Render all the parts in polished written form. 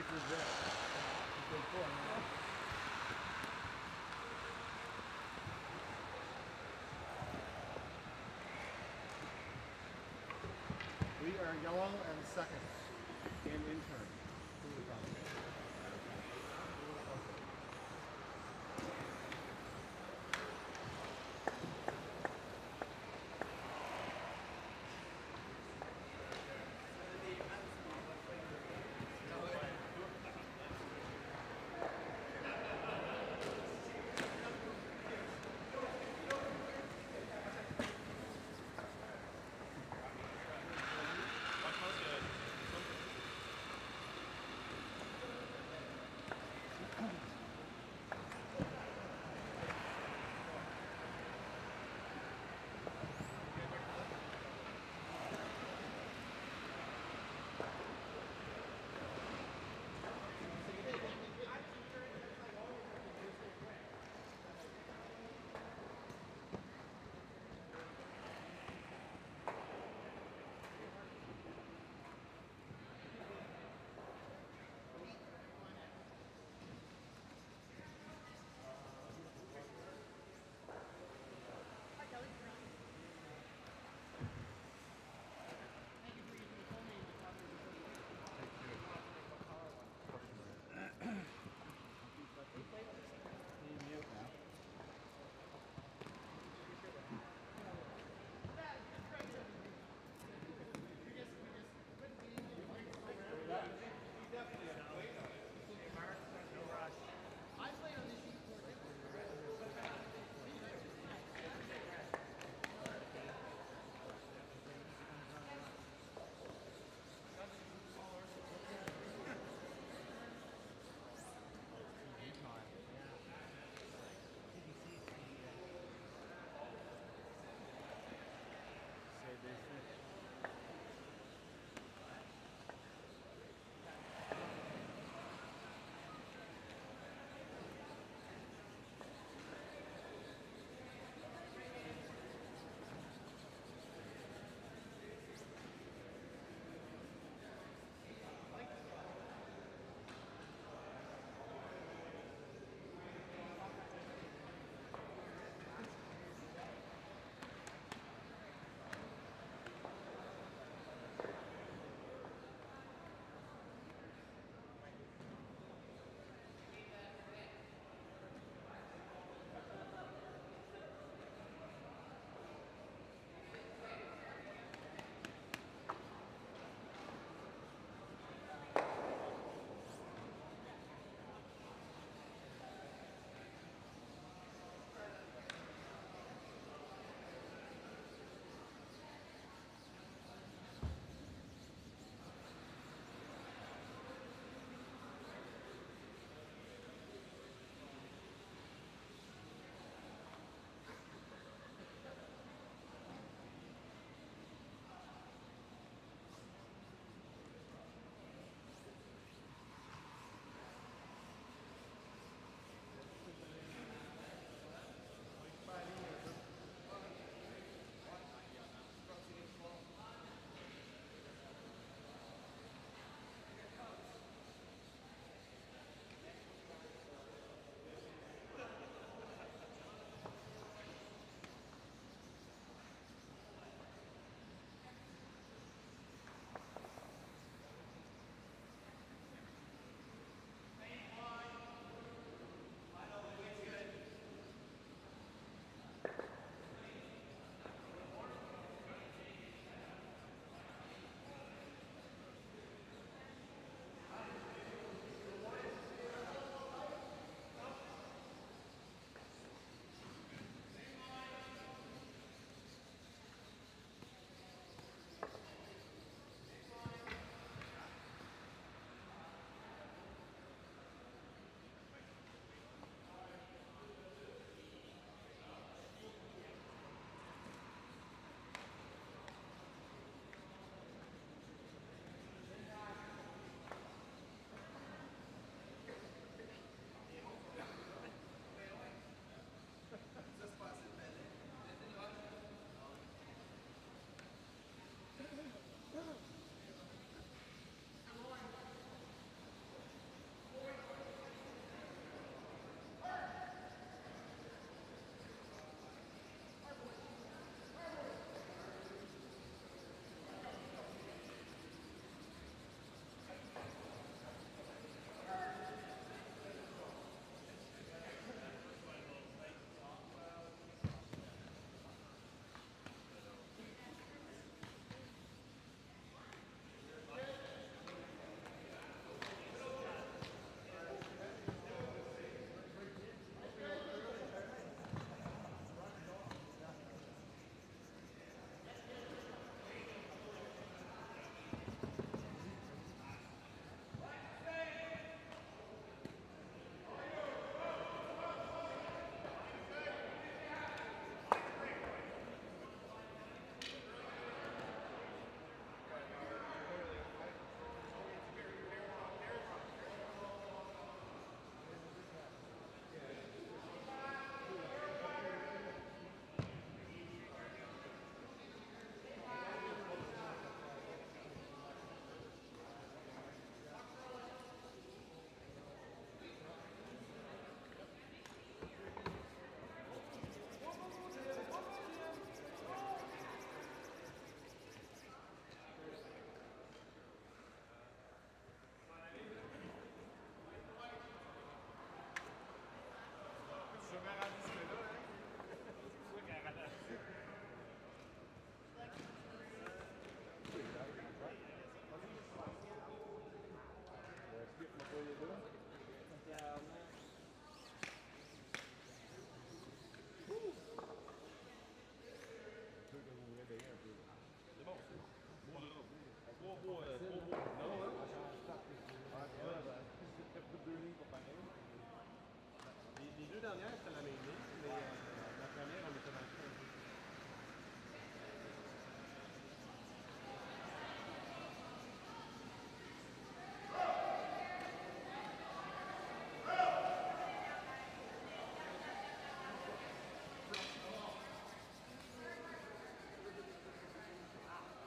pictures there. It's been cool, huh? We are yellow and second in intern. deux dernières, c'était la même liste, mais la première, on était dans le fond un peu.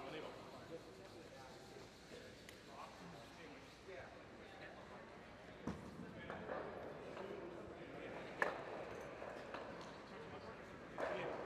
On est bon. Yeah.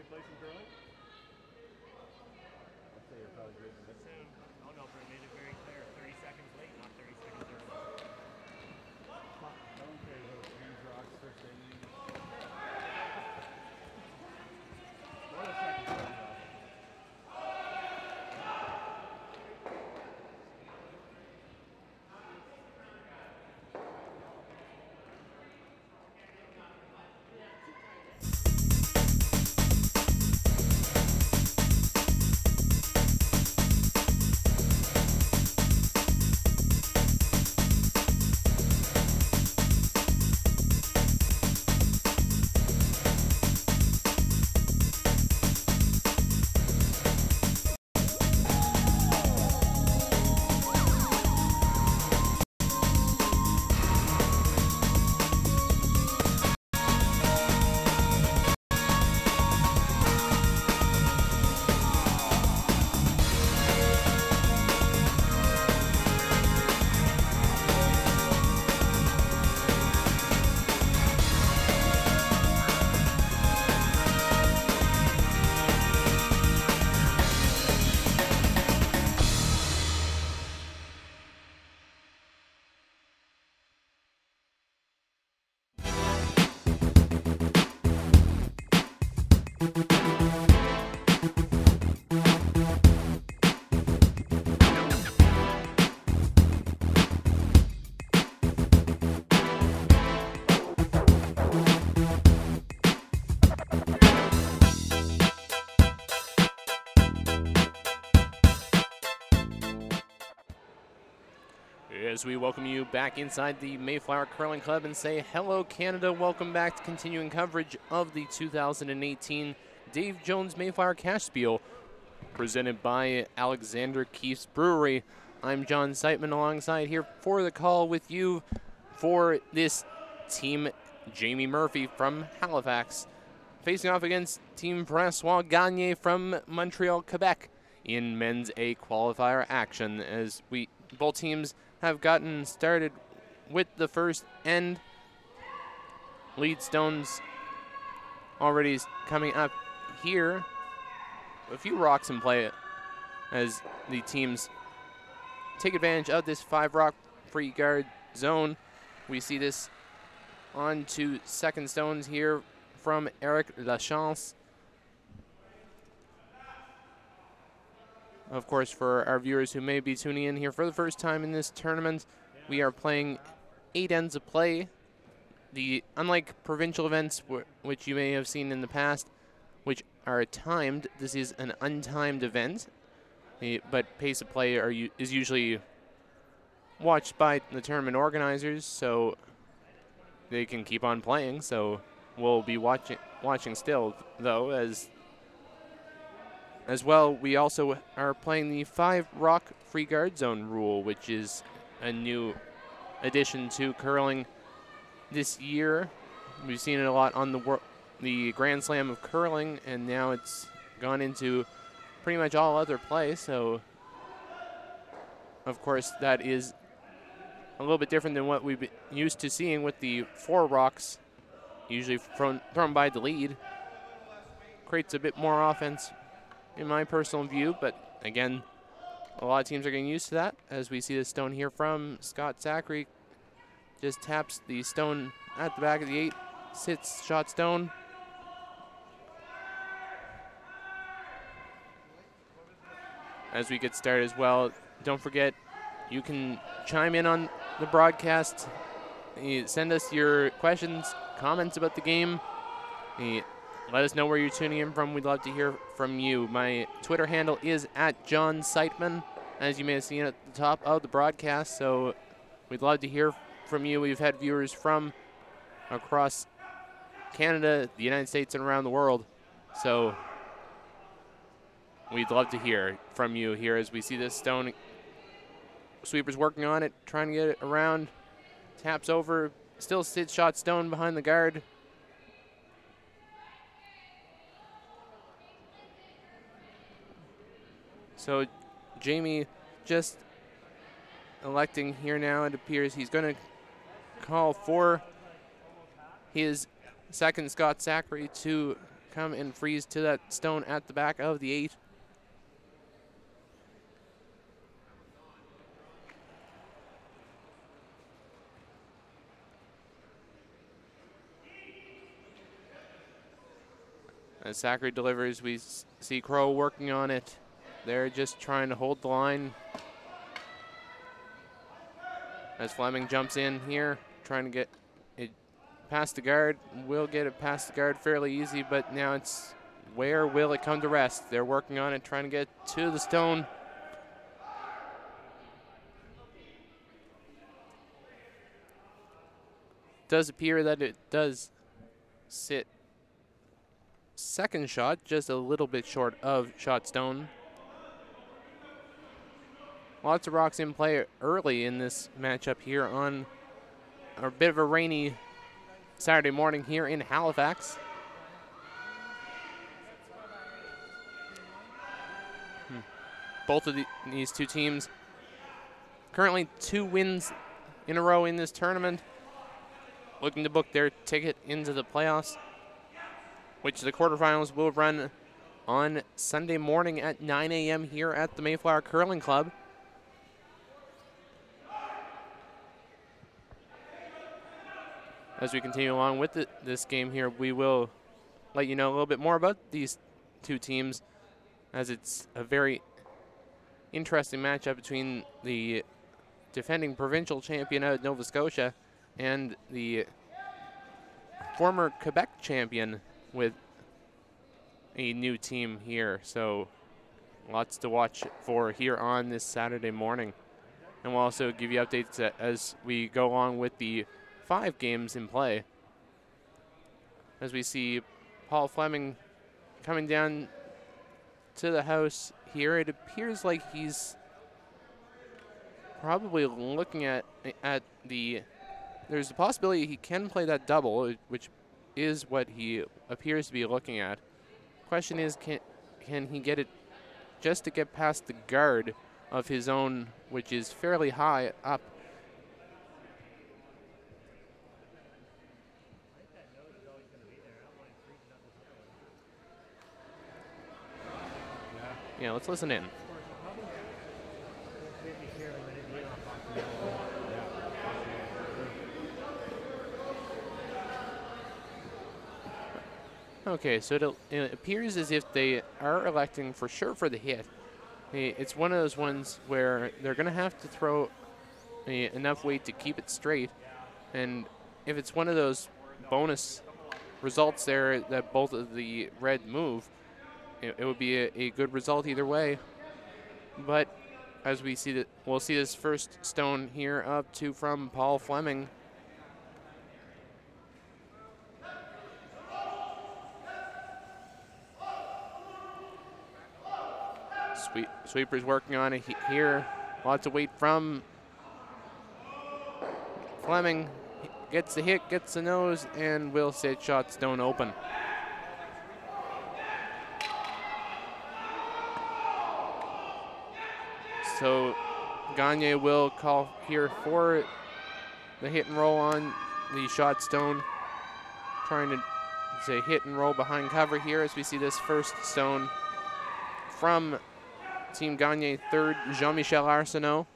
play some curling? I'd say you're probably getting it. Soon. Oh no, but it made it very clear. 30 seconds late, not 30 seconds early. Don't care about these rocks first inning. What a second. As we welcome you back inside the Mayflower Curling Club and say hello, Canada. Welcome back to continuing coverage of the 2018 Dave Jones Mayflower Cashspiel, presented by Alexander Keefe's Brewery. I'm John Seitman alongside here for the call with you for this team. Jamie Murphy from Halifax facing off against Team François Gagne from Montreal, Quebec in men's A qualifier action, as both teams have gotten started with the first end. Lead stones already coming up here. A few rocks in play as the teams take advantage of this 5-rock free guard zone. We see this on to second stones here from Eric Lachance. Of course, for our viewers who may be tuning in here for the first time in this tournament, we are playing 8 ends of play. Unlike provincial events, which you may have seen in the past, which are timed, this is an untimed event. But pace of play is usually watched by the tournament organizers, so they can keep on playing. So we'll be watching still, though, as well. We also are playing the 5-rock free guard zone rule, which is a new addition to curling this year. We've seen it a lot on the Grand Slam of curling, and now it's gone into pretty much all other play. So, of course, that is a little bit different than what we've been used to seeing with the 4 rocks, usually thrown by the lead. Creates a bit more offense, in my personal view, but again, a lot of teams are getting used to that. As we see the stone here from Scott Zachary, just taps the stone at the back of the 8, sits shot stone. As we get started as well, don't forget, you can chime in on the broadcast. Send us your questions, comments about the game. Let us know where you're tuning in from. We'd love to hear from you. My Twitter handle is @JohnSeitman, as you may have seen at the top of the broadcast. So we'd love to hear from you. We've had viewers from across Canada, the United States, and around the world. So we'd love to hear from you here as we see this stone. Sweeper's working on it, trying to get it around. Taps over, still sits shot stone behind the guard. So Jamie just electing here now. It appears he's going to call for his second Scott Zachary to come and freeze to that stone at the back of the 8. As Zachary delivers, we see Crow working on it. They're just trying to hold the line. As Fleming jumps in here, trying to get it past the guard. Will get it past the guard fairly easy, but now it's where will it come to rest? They're working on it, trying to get to the stone. Does appear that it does sit second shot, just a little bit short of shot stone. Lots of rocks in play early in this matchup here on a bit of a rainy Saturday morning here in Halifax. Both of these two teams currently 2 wins in a row in this tournament, looking to book their ticket into the playoffs, which the quarterfinals will run on Sunday morning at 9 a.m. here at the Mayflower Curling Club. As we continue along with this game here, we will let you know a little bit more about these two teams, as it's a very interesting matchup between the defending provincial champion out of Nova Scotia and the former Quebec champion with a new team here. So lots to watch for here on this Saturday morning. And we'll also give you updates as we go along with the 5 games in play. As we see Paul Fleming coming down to the house here, it appears like he's probably looking at the, there's a possibility he can play that double, which is what he appears to be looking at. Question is, can he get it just to get past the guard of his own, which is fairly high up. Yeah, let's listen in. Okay, so it appears as if they are electing for sure for the hit. It's one of those ones where they're going to have to throw enough weight to keep it straight. And if it's one of those bonus results there that both of the red move, it would be a good result either way. But as we see that, we'll see this first stone here up to from Paul Fleming. Sweeper's working on it here. Lots of weight from Fleming. Gets the hit, gets the nose, and will set shot stone open. So Gagne will call here for the hit and roll on the shot stone. Trying to say hit and roll behind cover here as we see this first stone from Team Gagne, third, Jean-Michel Arsenault.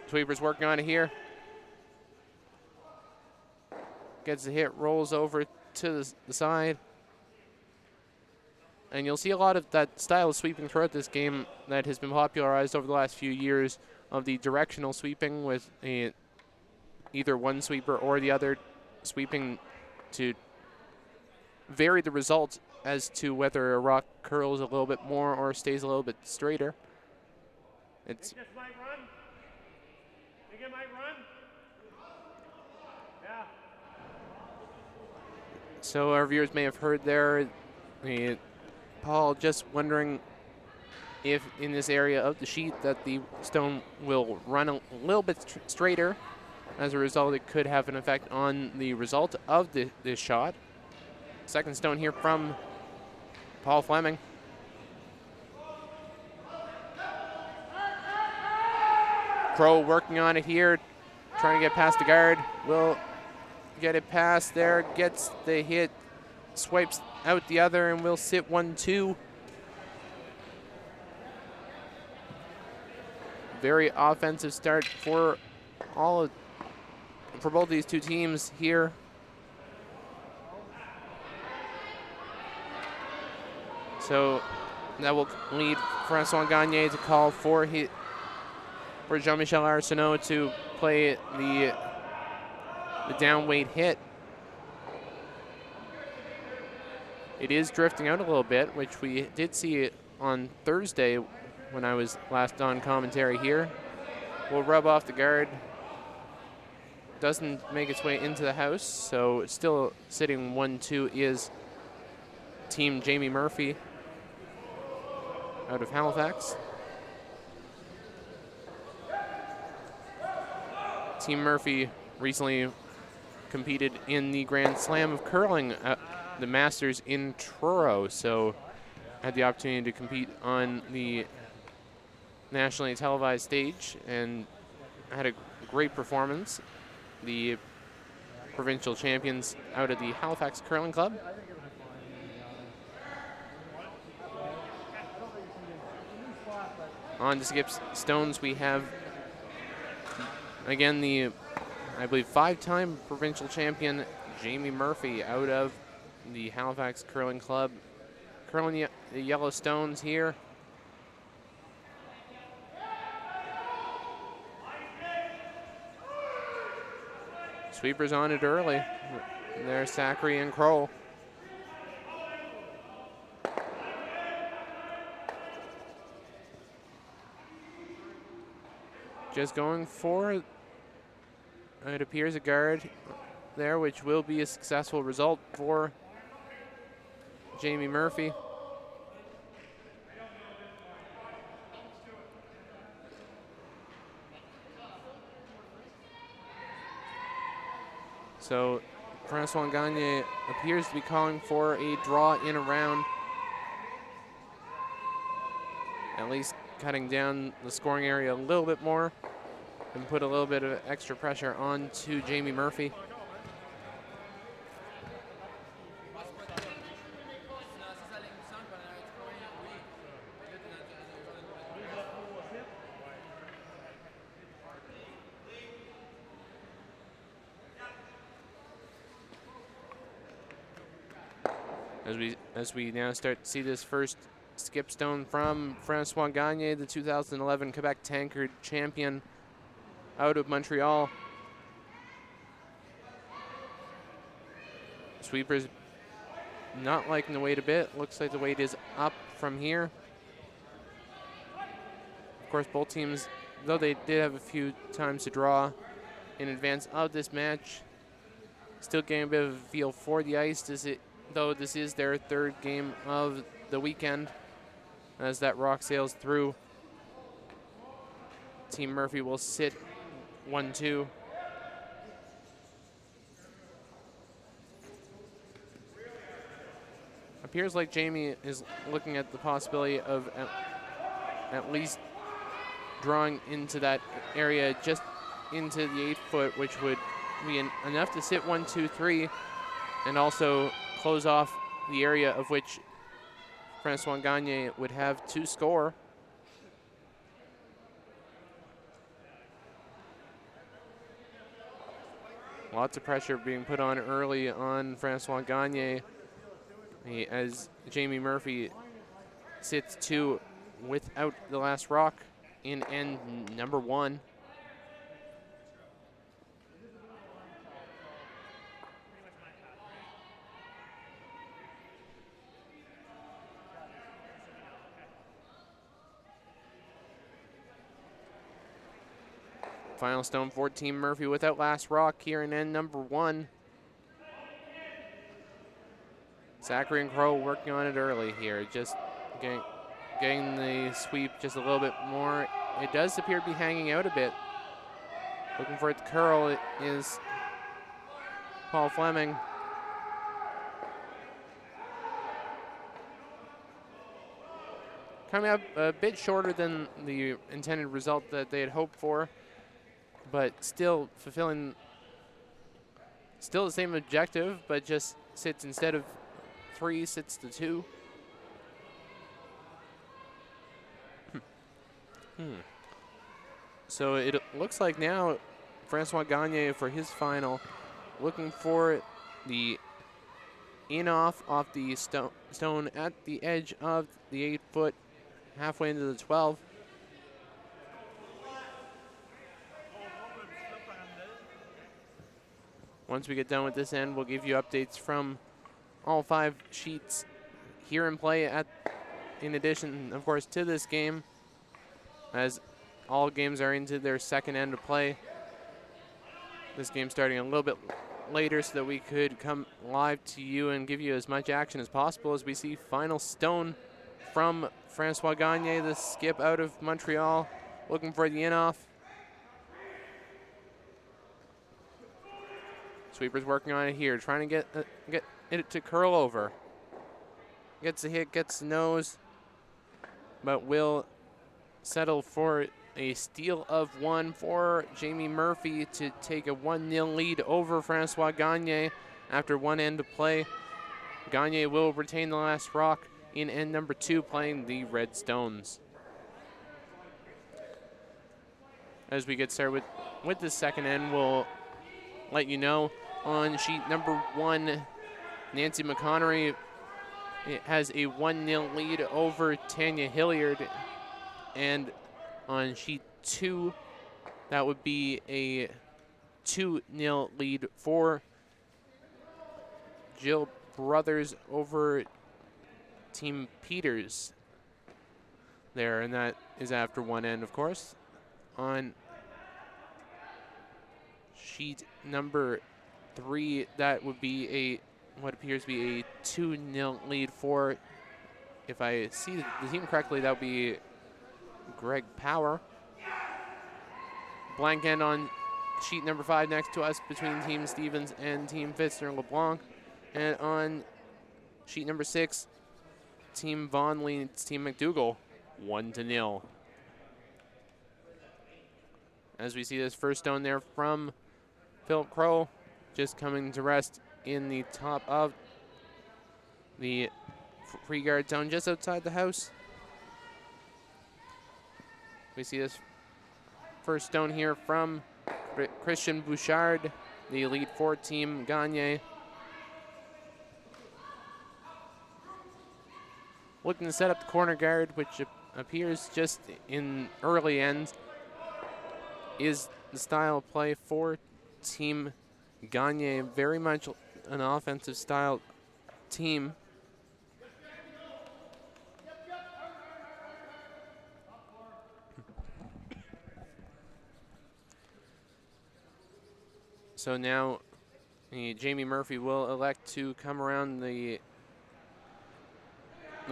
Sweeper's working on it here. Gets the hit, rolls over to the side. And you'll see a lot of that style of sweeping throughout this game that has been popularized over the last few years of the directional sweeping with either one sweeper or the other sweeping to vary the result as to whether a rock curls a little bit more or stays a little bit straighter. It's so our viewers may have heard there, Paul just wondering if in this area of the sheet that the stone will run a little bit straighter. As a result, it could have an effect on the result of this shot. Second stone here from Paul Fleming. Crow working on it here, trying to get past the guard. Will get it past there, gets the hit, swipes out the other, and will sit 1-2. Very offensive start for both these two teams here. So that will lead Francois Gagne to call for Jean-Michel Arsenault to play the down weight hit. It is drifting out a little bit, which we did see on Thursday when I was last on commentary here. Will rub off the guard. Doesn't make its way into the house, so still sitting 1-2 is Team Jamie Murphy out of Halifax. Team Murphy recently competed in the Grand Slam of curling at the Masters in Truro, so had the opportunity to compete on the nationally televised stage and had a great performance. The provincial champions out of the Halifax Curling Club. On to skip stones, we have again the, I believe, 5-time provincial champion Jamie Murphy out of the Halifax Curling Club. Curling the yellow stones here. Sweepers on it early. There's Zachary and Kroll. Just going for, it appears, a guard there, which will be a successful result for Jamie Murphy. So Francois Gagne appears to be calling for a draw in a round, at least cutting down the scoring area a little bit more and put a little bit of extra pressure on to Jamie Murphy. As we now start to see this first skip stone from Francois Gagne, the 2011 Quebec Tankard champion out of Montreal. Sweepers not liking the weight a bit. Looks like the weight is up from here. Of course, both teams, though they did have a few times to draw in advance of this match, still getting a bit of a feel for the ice, though this is their third game of the weekend. As that rock sails through, Team Murphy will sit 1-2. Appears like Jamie is looking at the possibility of at least drawing into that area, just into the 8 foot, which would be enough to sit 1-2-3 and also close off the area of which Francois Gagne would have to score. Lots of pressure being put on early on Francois Gagne as Jamie Murphy sits 2 without the last rock in end number 1. Final stone for Team Murphy without last rock here in end number 1. Zachary and Crow working on it early here, just getting the sweep just a little bit more. It does appear to be hanging out a bit. Looking for it to curl, it is Paul Fleming. Coming up a bit shorter than the intended result that they had hoped for, but still fulfilling Still the same objective, but just sits instead of 3, sits to 2. So it looks like now Francois Gagne for his final, looking for the off the stone at the edge of the 8-foot, halfway into the 12. Once we get done with this end, we'll give you updates from all 5 sheets here in play in addition, of course, to this game, as all games are into their second end of play. This game starting a little bit later so that we could come live to you and give you as much action as possible as we see final stone from Francois Gagne, the skip out of Montreal, looking for the in-off. Sweeper's working on it here, trying to get it to curl over. Gets a hit, gets the nose, but will settle for a steal of 1 for Jamie Murphy to take a 1-0 lead over Francois Gagne after 1 end of play. Gagne will retain the last rock in end number 2, playing the Red Stones. As we get started with the second end, we'll let you know on sheet number 1, Nancy McConnery has a 1-0 lead over Tanya Hilliard, and on sheet 2, that would be a 2-0 lead for Jill Brothers over Team Peters there, and that is after 1 end, of course. On sheet number 3, that would be what appears to be a 2-0 lead for, if I see the team correctly, that would be Greg Power. Blank end on sheet number 5 next to us between Team Stevens and Team Fitzner LeBlanc. And on sheet number 6, Team Vaughn leads Team McDougall 1-0. As we see this first stone there from Philip Crow, just coming to rest in the top of the free guard zone just outside the house. We see this first stone here from Christian Bouchard, the lead for Team Gagne. Looking to set up the corner guard, which appears just in early ends is the style of play for Team Gagne. Very much an offensive style team. So now Jamie Murphy will elect to come around the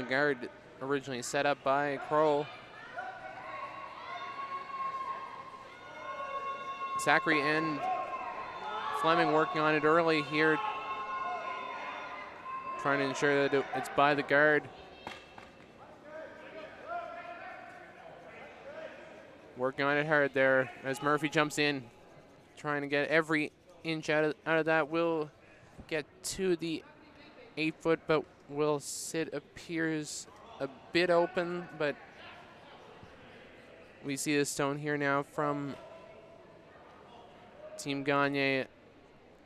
guard originally set up by Kroll. Zachary and Fleming working on it early here, trying to ensure that it's by the guard. Working on it hard there as Murphy jumps in, trying to get every inch out of that. Will get to the 8-foot, but will sit, appears a bit open, but we see the stone here now from Team Gagne.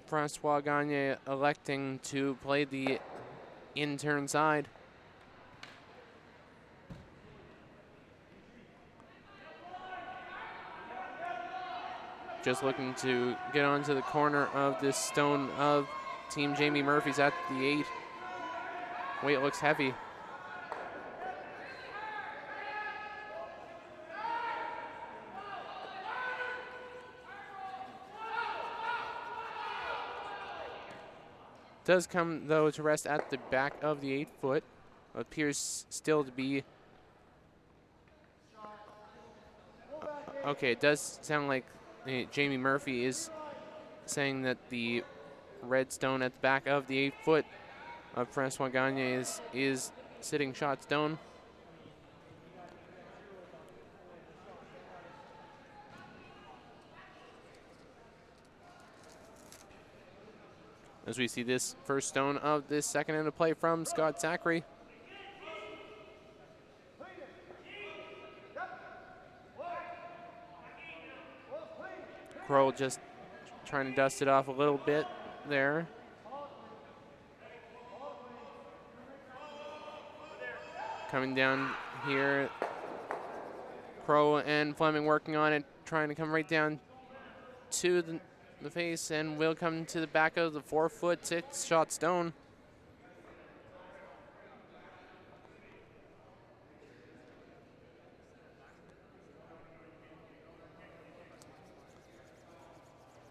Francois Gagne electing to play the in-turn side. Just looking to get onto the corner of this stone of Team Jamie Murphy's at the 8. Weight looks heavy. Does come, though, to rest at the back of the 8-foot. Appears still to be... Okay, it does sound like Jamie Murphy is saying that the red stone at the back of the 8-foot of Francois Gagne is sitting shot stone. as we see this first stone of this second end of play from Scott Zachary. Crow just trying to dust it off a little bit there. Coming down here, Crow and Fleming working on it, trying to come right down to the face, and will come to the back of the 4-foot 6-shot stone.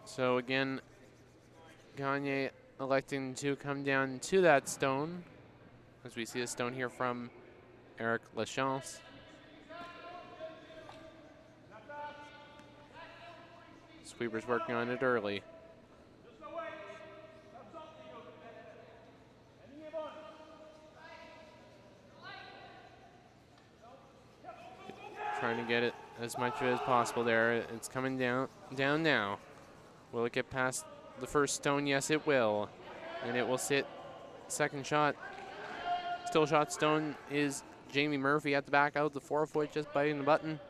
So again, Gagne electing to come down to that stone, as we see a stone here from Eric Lachance. Sweeper's working on it early. Trying to get it as much as possible there. It's coming down now. Will it get past the first stone? Yes, it will. And it will sit. Second shot. Still shot stone is Jamie Murphy at the back out the 4-foot, just biting the button.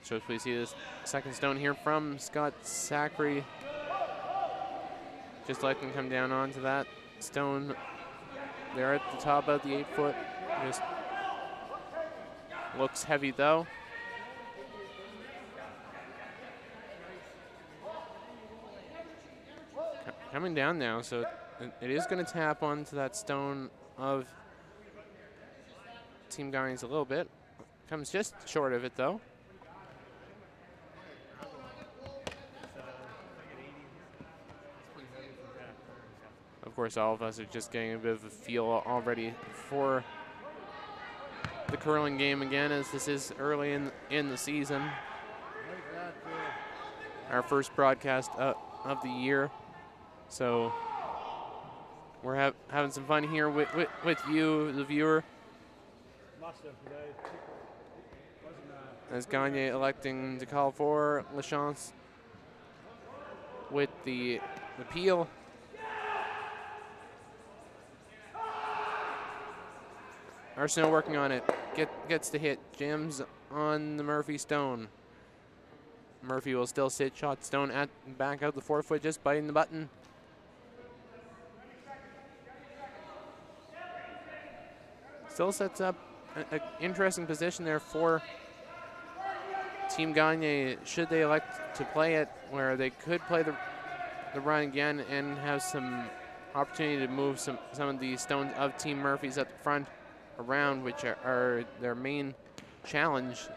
So we see this second stone here from Scott Zachary. Just let him come down onto that stone there at the top of the 8-foot. Just looks heavy though. Coming down now, so it is going to tap onto that stone of Team Gagne's a little bit. Comes just short of it though. Of course, all of us are just getting a bit of a feel already for the curling game again, as this is early in the season. Our first broadcast of the year. So we're having some fun here with you, the viewer. As Gagne electing to call for Lachance with the peel. Arsenault working on it, gets the hit, jams on the Murphy stone. Murphy will still sit shot stone at back out the 4-foot, just biting the button. Still sets up an interesting position there for Team Gagne, should they elect to play it, where they could play the run again and have some opportunity to move some of the stones of Team Murphy's at the front around, which are their main challenge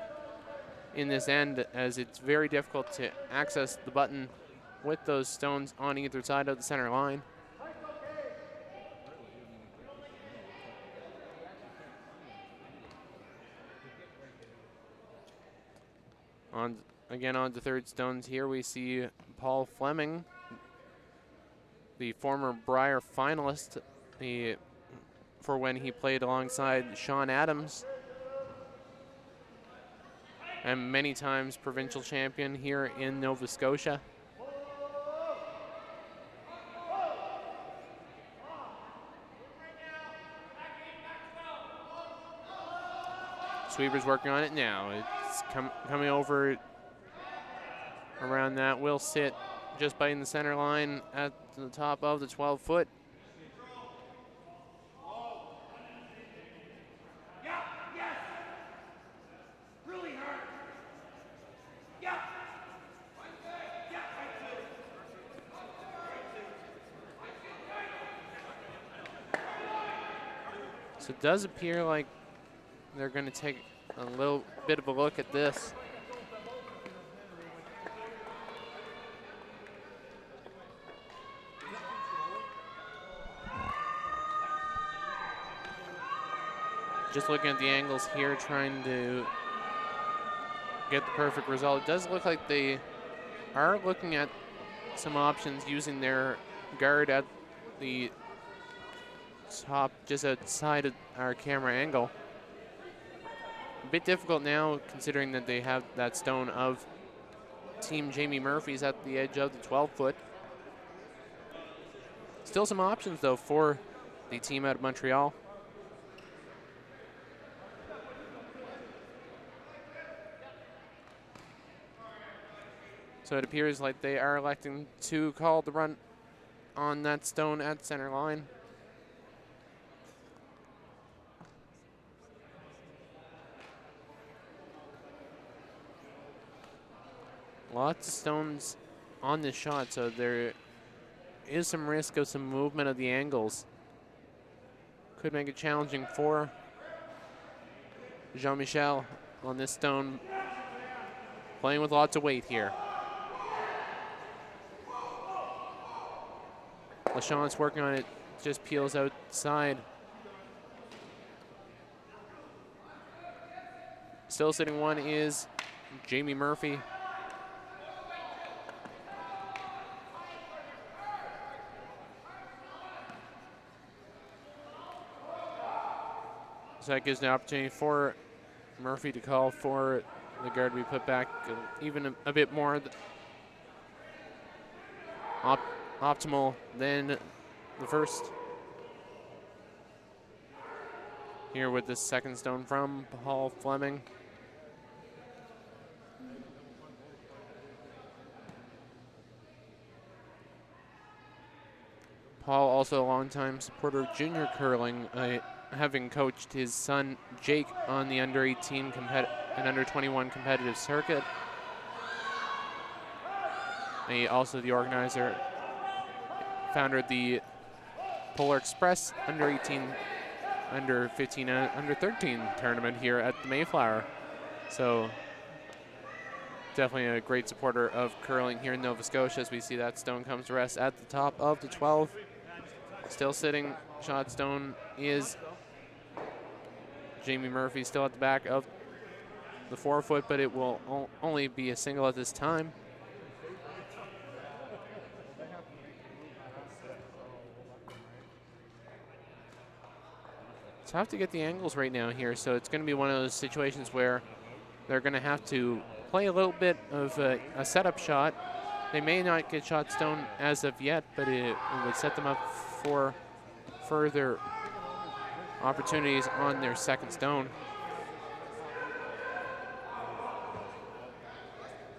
in this end, as it's very difficult to access the button with those stones on either side of the center line. Again on the third stones here, we see Paul Fleming, the former Brier finalist, for when he played alongside Sean Adams, and many times provincial champion here in Nova Scotia. Sweeper's working on it now. It's coming over around that. Will sit just biting the center line at the top of the 12-foot. So it does appear like they're going to take a little bit of a look at this. Just looking at the angles here, trying to get the perfect result. It does look like they are looking at some options using their guard at the top, just outside of our camera angle. A bit difficult now, considering that they have that stone of Team Jamie Murphy's at the edge of the 12-foot. Still some options, though, for the team out of Montreal. So it appears like they are electing to call the run on that stone at center line. Lots of stones on this shot, so there is some risk of some movement of the angles. Could make it challenging for Jean-Michel on this stone, playing with lots of weight here. LaShawne's working on it, just peels outside. Still sitting one is Jamie Murphy. So that gives an opportunity for Murphy to call for the guard to be put back even a bit more optimal than the first. Here with the second stone from Paul Fleming. Paul, also a longtime supporter of junior curling, having coached his son Jake on the under-18 and under-21 competitive circuit. And he also the organizer, founder of the Polar Express under-18, under-15, and under-13 tournament here at the Mayflower. So definitely a great supporter of curling here in Nova Scotia as we see that stone comes to rest at the top of the 12. Still sitting shot stone is Jamie Murphy, still at the back of the 4-foot, but it will only be a single at this time. Tough to get the angles right now here, so it's going to be one of those situations where they're going to have to play a little bit of a setup shot. They may not get shot stone as of yet, but it would set them up for further opportunities on their second stone.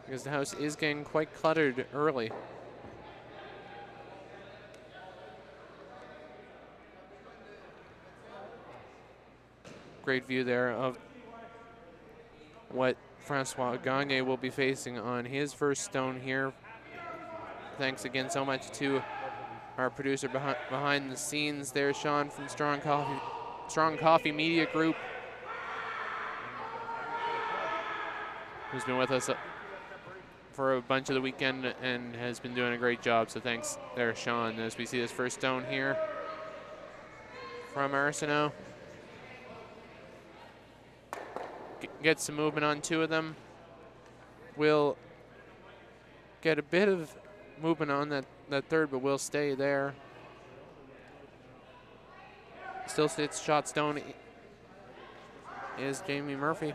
Because the house is getting quite cluttered early. Great view there of what Francois Gagne will be facing on his first stone here. Thanks again so much to our producer behind the scenes there, Sean from Strong Coffee Media Group, who's been with us for a bunch of the weekend and has been doing a great job. So thanks there, Sean, as we see this first stone here from Arsenault. Get some movement on two of them. We'll get a bit of movement on that third, but we'll stay there. Still sits shot stone is Jamie Murphy.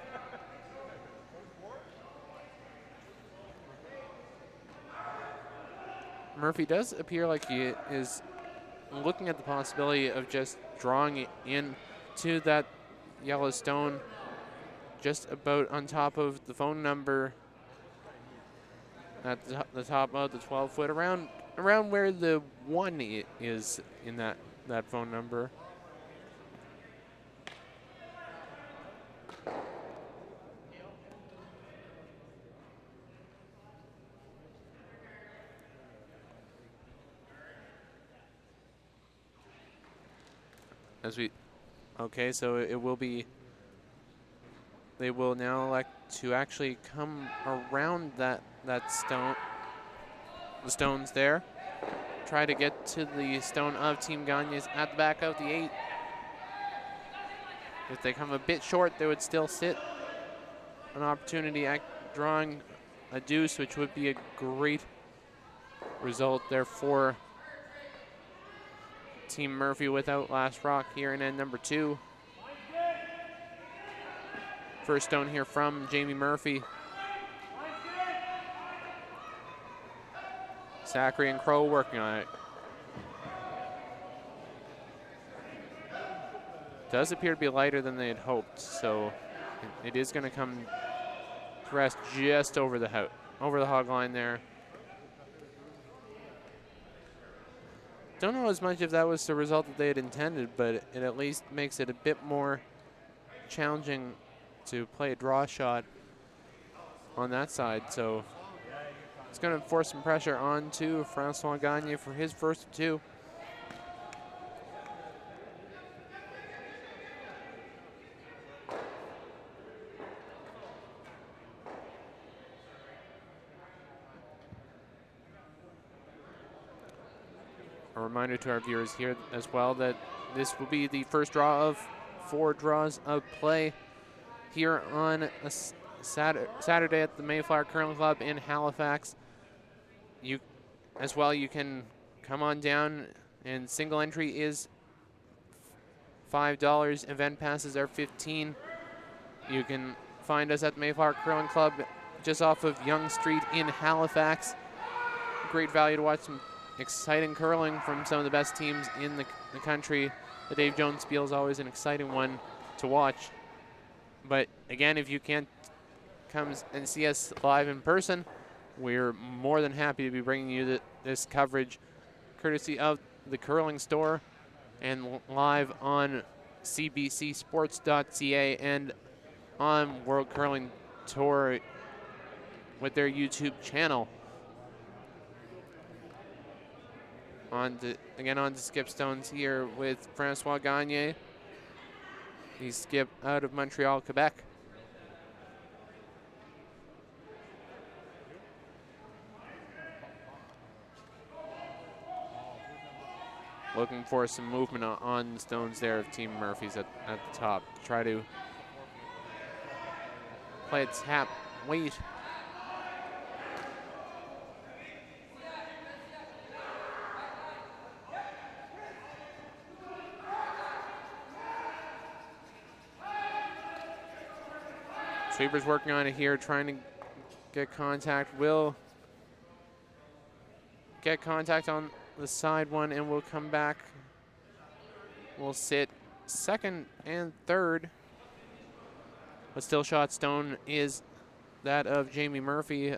Murphy does appear like he is looking at the possibility of just drawing it into that yellow stone just about on top of the phone number at the top of the 12-foot, around where the 1 is in that phone number. Okay, so it will be, they will now elect to actually come around that stone, the stones there. Try to get to the stone of Team Gagne's at the back of the 8. If they come a bit short, they would still sit an opportunity drawing a deuce, which would be a great result there for Team Murphy without last rock here in end number 2. First stone here from Jamie Murphy. Zachary and Crow working on it. Does appear to be lighter than they had hoped, so it is going to come to rest just over the hog line there. Don't know as much if that was the result that they had intended, but it at least makes it a bit more challenging to play a draw shot on that side. So it's going to force some pressure on to Francois Gagne for his first of 2. A reminder to our viewers here as well that this will be the first draw of 4 draws of play here on a Saturday at the Mayflower Curling Club in Halifax. You can come on down, and single entry is $5. Event passes are $15. You can find us at the Mayflower Curling Club just off of Yonge Street in Halifax. Great value to watch some exciting curling from some of the best teams in the country. The Dave Jones Spiel is always an exciting one to watch. But again, if you can't come and see us live in person, we're more than happy to be bringing you this coverage courtesy of the Curling Store and live on cbcsports.ca and on World Curling Tour with their YouTube channel. On to skip stones here with Francois Gagne. He skip out of Montreal, Quebec. Looking for some movement on the stones there of Team Murphy's at the top. Try to play a tap, wait. Sweeper's working on it here, trying to get contact. Will get contact on the side one and will come back. We'll sit second and third. But still shot stone is that of Jamie Murphy.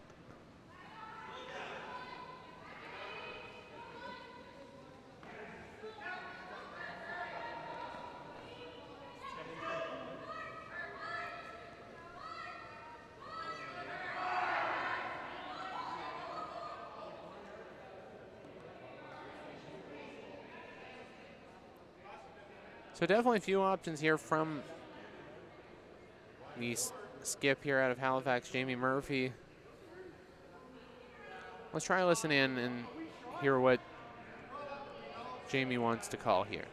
So definitely a few options here from the skip here out of Halifax, Jamie Murphy. Let's try to listen in and hear what Jamie wants to call here.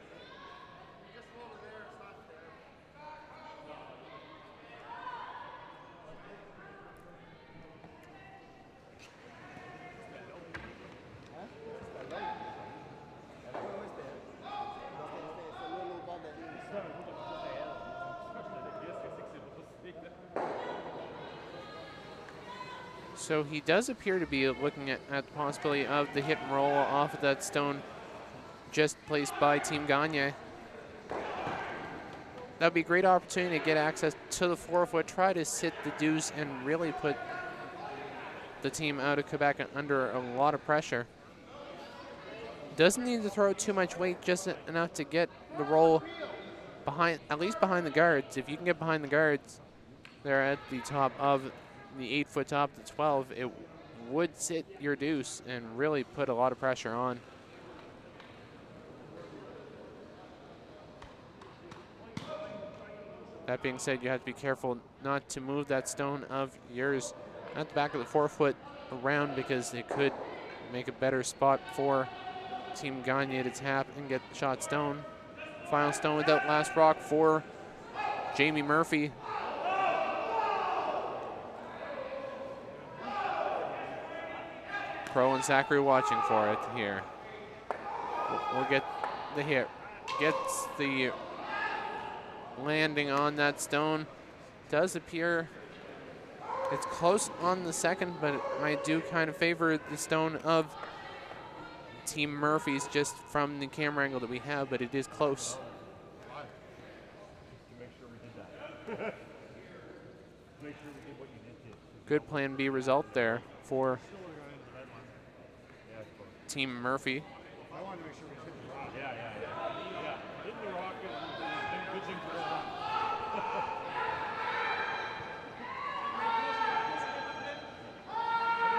So he does appear to be looking at the possibility of the hit and roll off of that stone just placed by Team Gagne. That would be a great opportunity to get access to the 4-foot, try to sit the deuce and really put the team out of Quebec under a lot of pressure. Doesn't need to throw too much weight, just enough to get the roll behind, at least behind the guards. If you can get behind the guards, they're at the top of the 8-foot top to 12, it would sit your deuce and really put a lot of pressure on. That being said, you have to be careful not to move that stone of yours at the back of the 4-foot around, because it could make a better spot for Team Gagne to tap and get the shot stone. Final stone without last rock for Jamie Murphy. Crow and Zachary watching for it here. We'll get the hit. Gets the landing on that stone. Does appear it's close on the second, but I do kind of favor the stone of Team Murphy's just from the camera angle that we have, but it is close. Make sure we did that. Make sure we did what you did. Good plan B result there for Team Murphy. I wanted to make sure we hit the rock. Yeah. Hitting the rock is a good thing for that.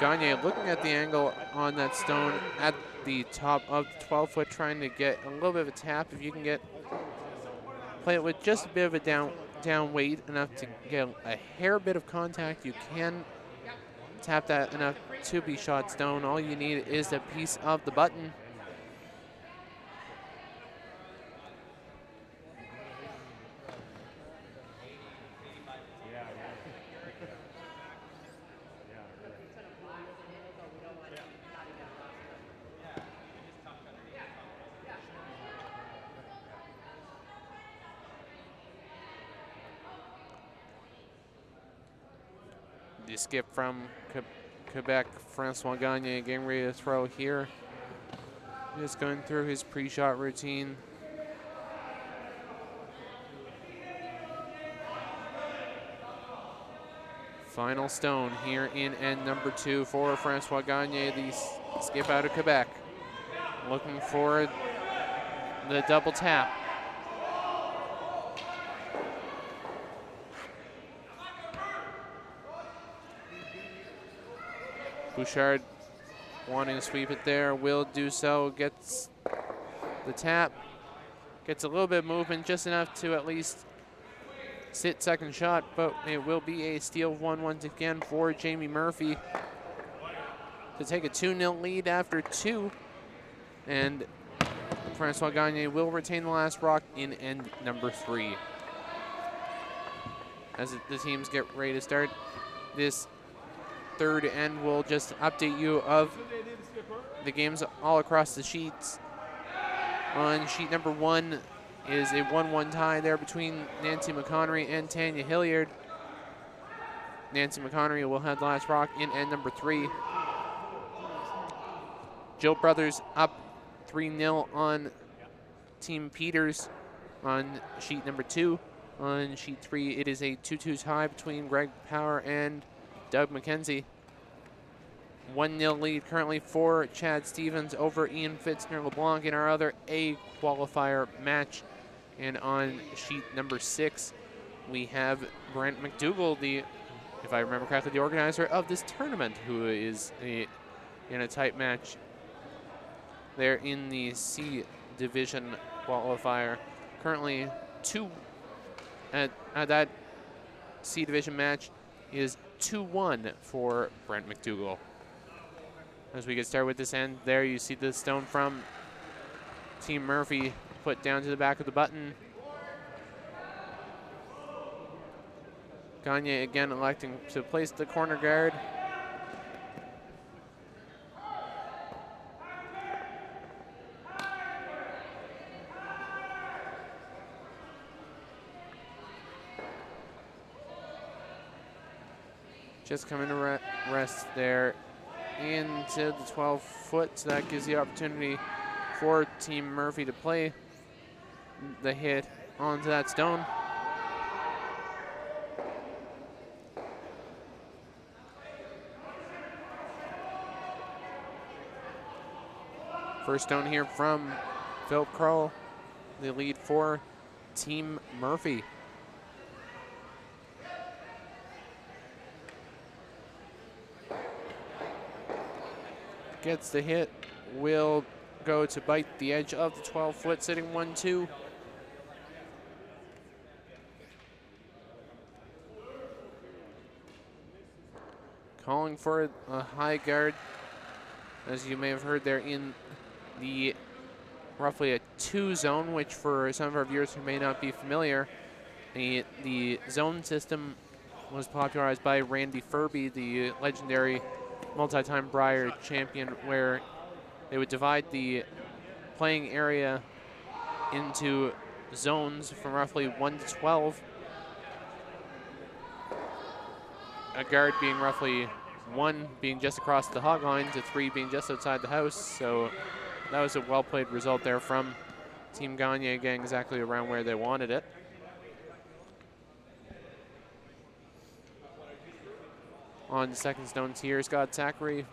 Gagne looking at the angle on that stone at the top of the 12-foot, trying to get a little bit of a tap. If you can play it with just a bit of a down weight, enough to get a hair bit of contact, you can tap that enough to be shot stone. All you need is a piece of the button. The skip from Quebec, Francois Gagne, getting ready to throw here. Just going through his pre-shot routine. Final stone here in end number 2 for Francois Gagne, the skip out of Quebec. Looking for the double tap. Bouchard wanting to sweep it there, will do so, gets the tap, gets a little bit of movement, just enough to at least sit second shot, but it will be a steal 1 once again for Jamie Murphy to take a 2-0 lead after 2, and Francois Gagne will retain the last rock in end number 3. As the teams get ready to start this third end, we'll just update you of the games all across the sheets. On sheet number 1 is a 1-1 tie there between Nancy McConnery and Tanya Hilliard. Nancy McConnery will have the last rock in end number 3. Jill Brothers up 3-0 on Team Peters on sheet number 2. On sheet 3, it is a 2-2 tie between Greg Power and Doug McKenzie. 1-0 lead currently for Chad Stevens over Ian Fitzner-LeBlanc in our other A qualifier match. And on sheet number 6, we have Brent McDougall, if I remember correctly, the organizer of this tournament, who is in a tight match there in the C division qualifier. Currently 2 at that C division match is 2-1 for Brent McDougall. As we get started with this end, there you see the stone from Team Murphy put down to the back of the button. Gagne again electing to place the corner guard. Just coming to rest there into the 12-foot, so that gives the opportunity for Team Murphy to play the hit onto that stone. First stone here from Philip Kroll, the lead for Team Murphy. Gets the hit, will go to bite the edge of the 12-foot, sitting 1-2. Calling for a high guard, as you may have heard there in the roughly a 2 zone, which for some of our viewers who may not be familiar, the zone system was popularized by Randy Furby, the legendary multi-time Brier champion, where they would divide the playing area into zones from roughly 1 to 12. A guard being roughly 1 being just across the hog line to 3 being just outside the house. So that was a well-played result there from Team Gagne, getting exactly around where they wanted it. On second stones here, Scott Zachary.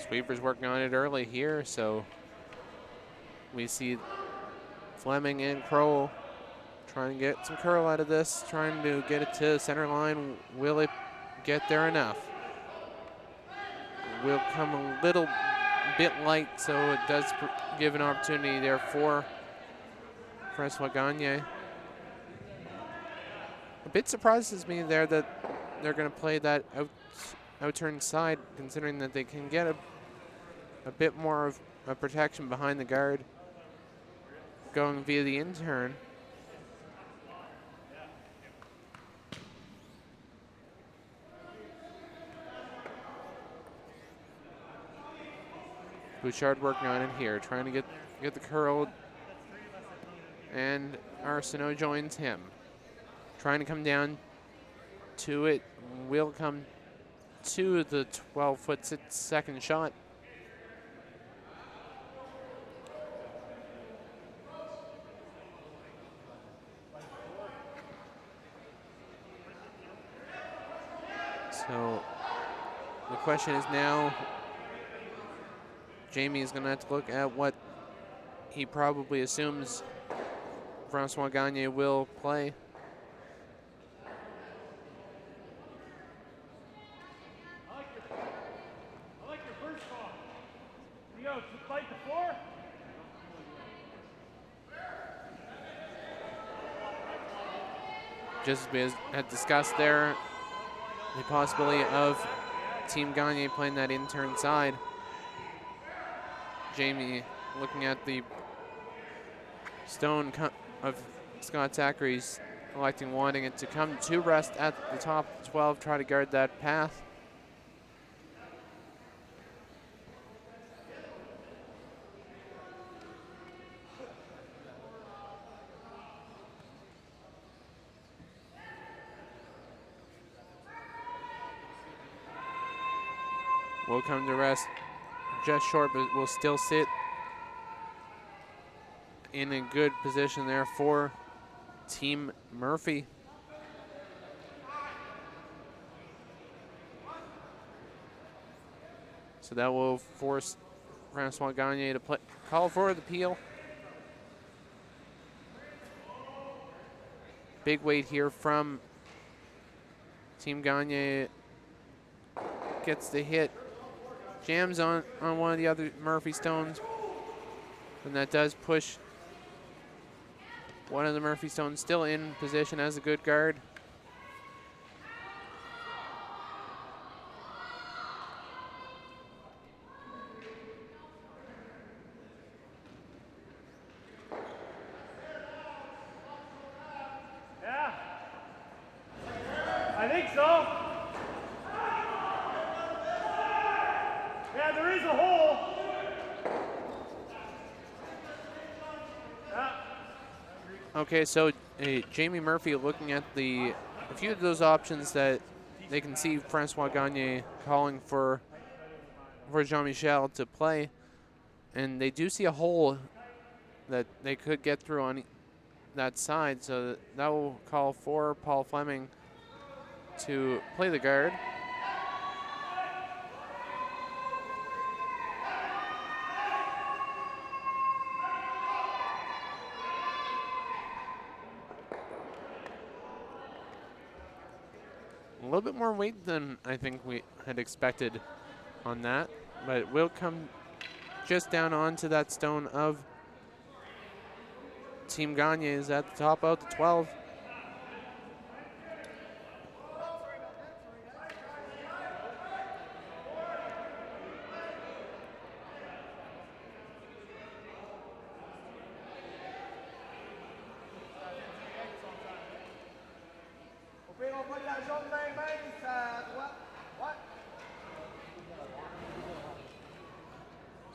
Sweeper's working on it early here, so we see Fleming and Crowell trying to get some curl out of this, trying to get it to center line. Will it get there enough? Will come a little bit light, so it does give an opportunity there for Francois Gagne. A bit surprises me there that they're going to play that out-turn side, considering that they can get a bit more of a protection behind the guard going via the in-turn. Bouchard working on it here, trying to get the curl, and Arsenault joins him. Trying to come down to it, will come to the 12-foot second shot. So the question is now, Jamie is going to have to look at what he probably assumes Francois Gagne will play. I like your first call. You go to fight the floor. Just as we had discussed there, the possibility of Team Gagne playing that in-turn side. Jamie looking at the stone of Scott Zachary's, wanting it to come to rest at the top 12, try to guard that path. Will come to rest just short, but will still sit in a good position there for Team Murphy. So that will force Francois Gagne to call for the peel. Big weight here from Team Gagne. Gets the hit. Jams on one of the other Murphy stones. And that does push one of the Murphy stones still in position as a good guard. Yeah. I think so. Yeah, there is a hole. Yeah. Okay, so Jamie Murphy looking at a few of those options that they can see Francois Gagne calling for Jean-Michel to play. And they do see a hole that they could get through on that side, so that will call for Paul Fleming to play the guard. A little bit more weight than I think we had expected on that, but it will come just down onto that stone of Team Gagne is at the top out the 12.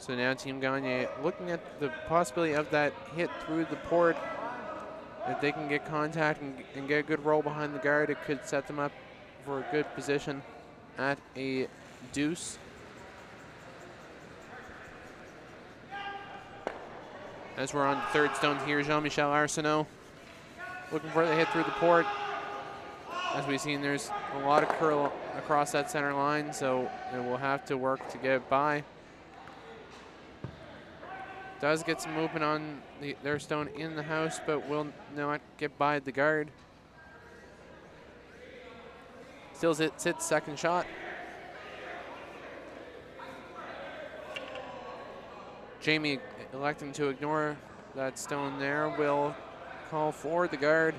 So now Team Gagne looking at the possibility of that hit through the port. If they can get contact and get a good roll behind the guard, it could set them up for a good position at a deuce. As we're on the third stone here, Jean-Michel Arsenault looking for the hit through the port. As we've seen, there's a lot of curl across that center line, so it will have to work to get by. Does get some movement on their stone in the house, but will not get by the guard. Still sits second shot. Jamie electing to ignore that stone there will call for the guard.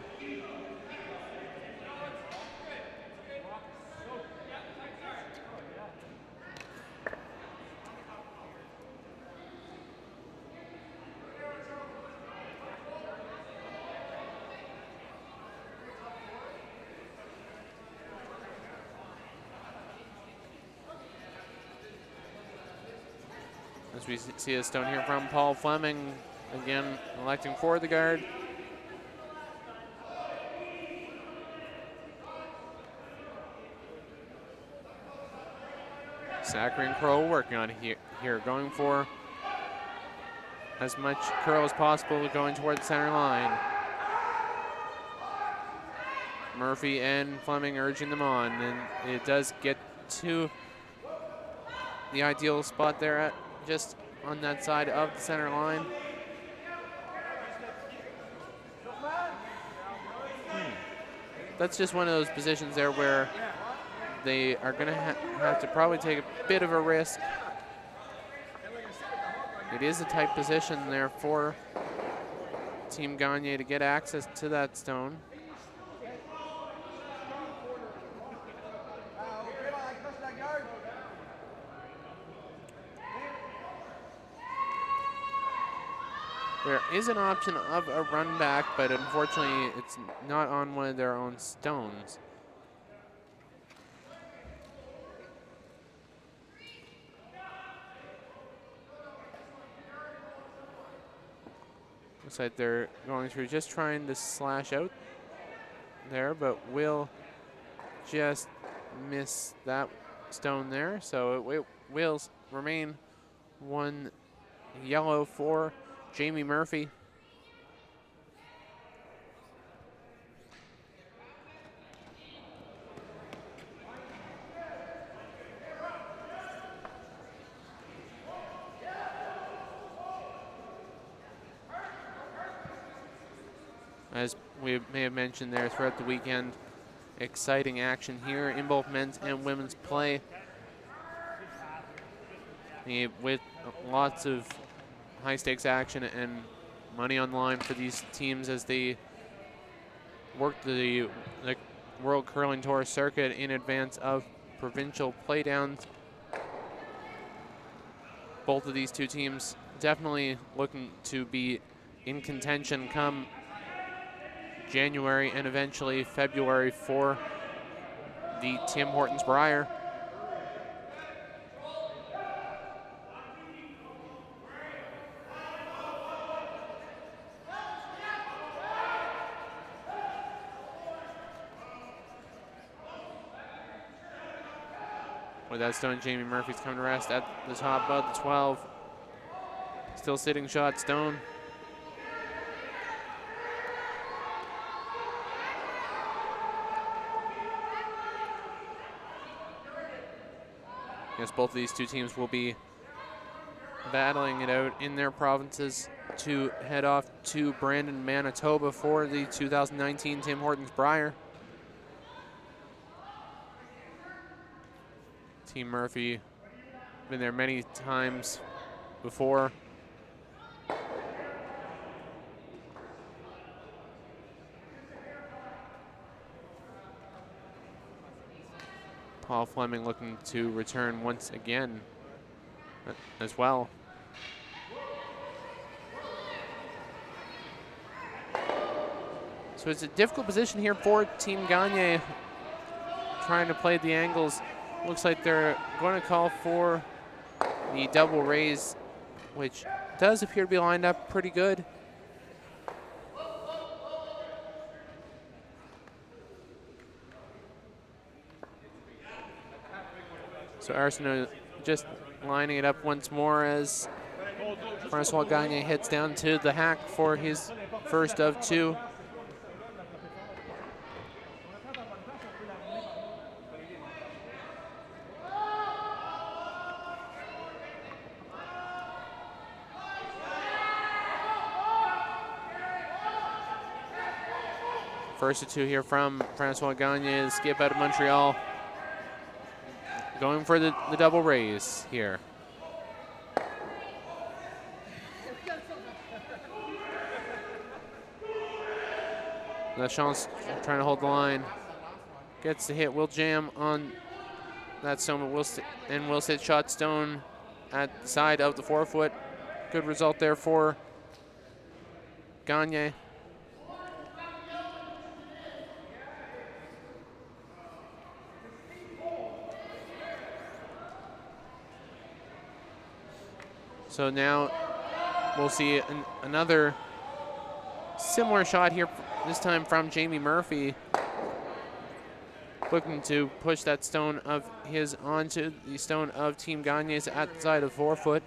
As we see a stone here from Paul Fleming, again electing for the guard. Zachary and Crow working on it here, going for as much curl as possible, going toward the center line. Murphy and Fleming urging them on, and it does get to the ideal spot there at just on that side of the center line. That's just one of those positions there where they are going to have to probably take a bit of a risk. It is a tight position there for Team Gagne to get access to that stone. There is an option of a run back, but unfortunately it's not on one of their own stones. Looks like they're going through, just trying to slash out there, but will just miss that stone there. So it will remain one yellow for Jamie Murphy. As we may have mentioned there throughout the weekend, exciting action here in both men's and women's play. With lots of high stakes action and money on the line for these teams as they work the World Curling Tour circuit in advance of provincial playdowns. Both of these two teams definitely looking to be in contention come January and eventually February for the Tim Hortons Brier. With that stone, Jamie Murphy's coming to rest at the top of the 12. Still sitting shot stone. I guess both of these two teams will be battling it out in their provinces to head off to Brandon, Manitoba for the 2019 Tim Hortons Brier. Team Murphy, been there many times before. Paul Fleming looking to return once again as well. So it's a difficult position here for Team Gagne, trying to play the angles. Looks like they're going to call for the double raise which does appear to be lined up pretty good. So Arsenault just lining it up once more as Francois Gagne hits down to the hack for his first of two. First of two here from Francois Gagne, skip out of Montreal. Going for the double raise here. Lachance trying to hold the line. Gets the hit, will jam on that stone, and will sit shot stone at the side of the forefoot. Good result there for Gagne. So now we'll see another similar shot here, this time from Jamie Murphy, looking to push that stone of his onto the stone of Team Gagne's at the side of the forefoot.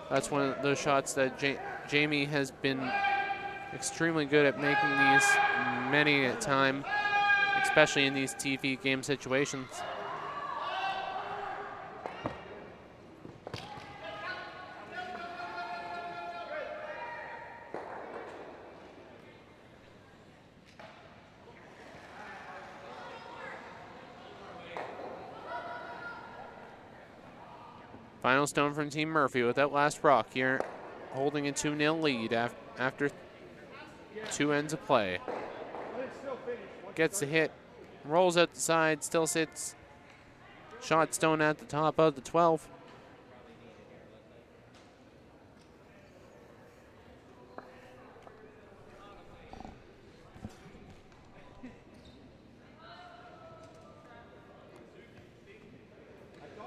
That's one of those shots that Jamie has been extremely good at making these many a time, especially in these TV game situations. Final stone from Team Murphy with that last rock here, holding a 2-0 lead after 2 ends of play. Gets the hit, rolls out the side, still sits shot stone at the top of the 12.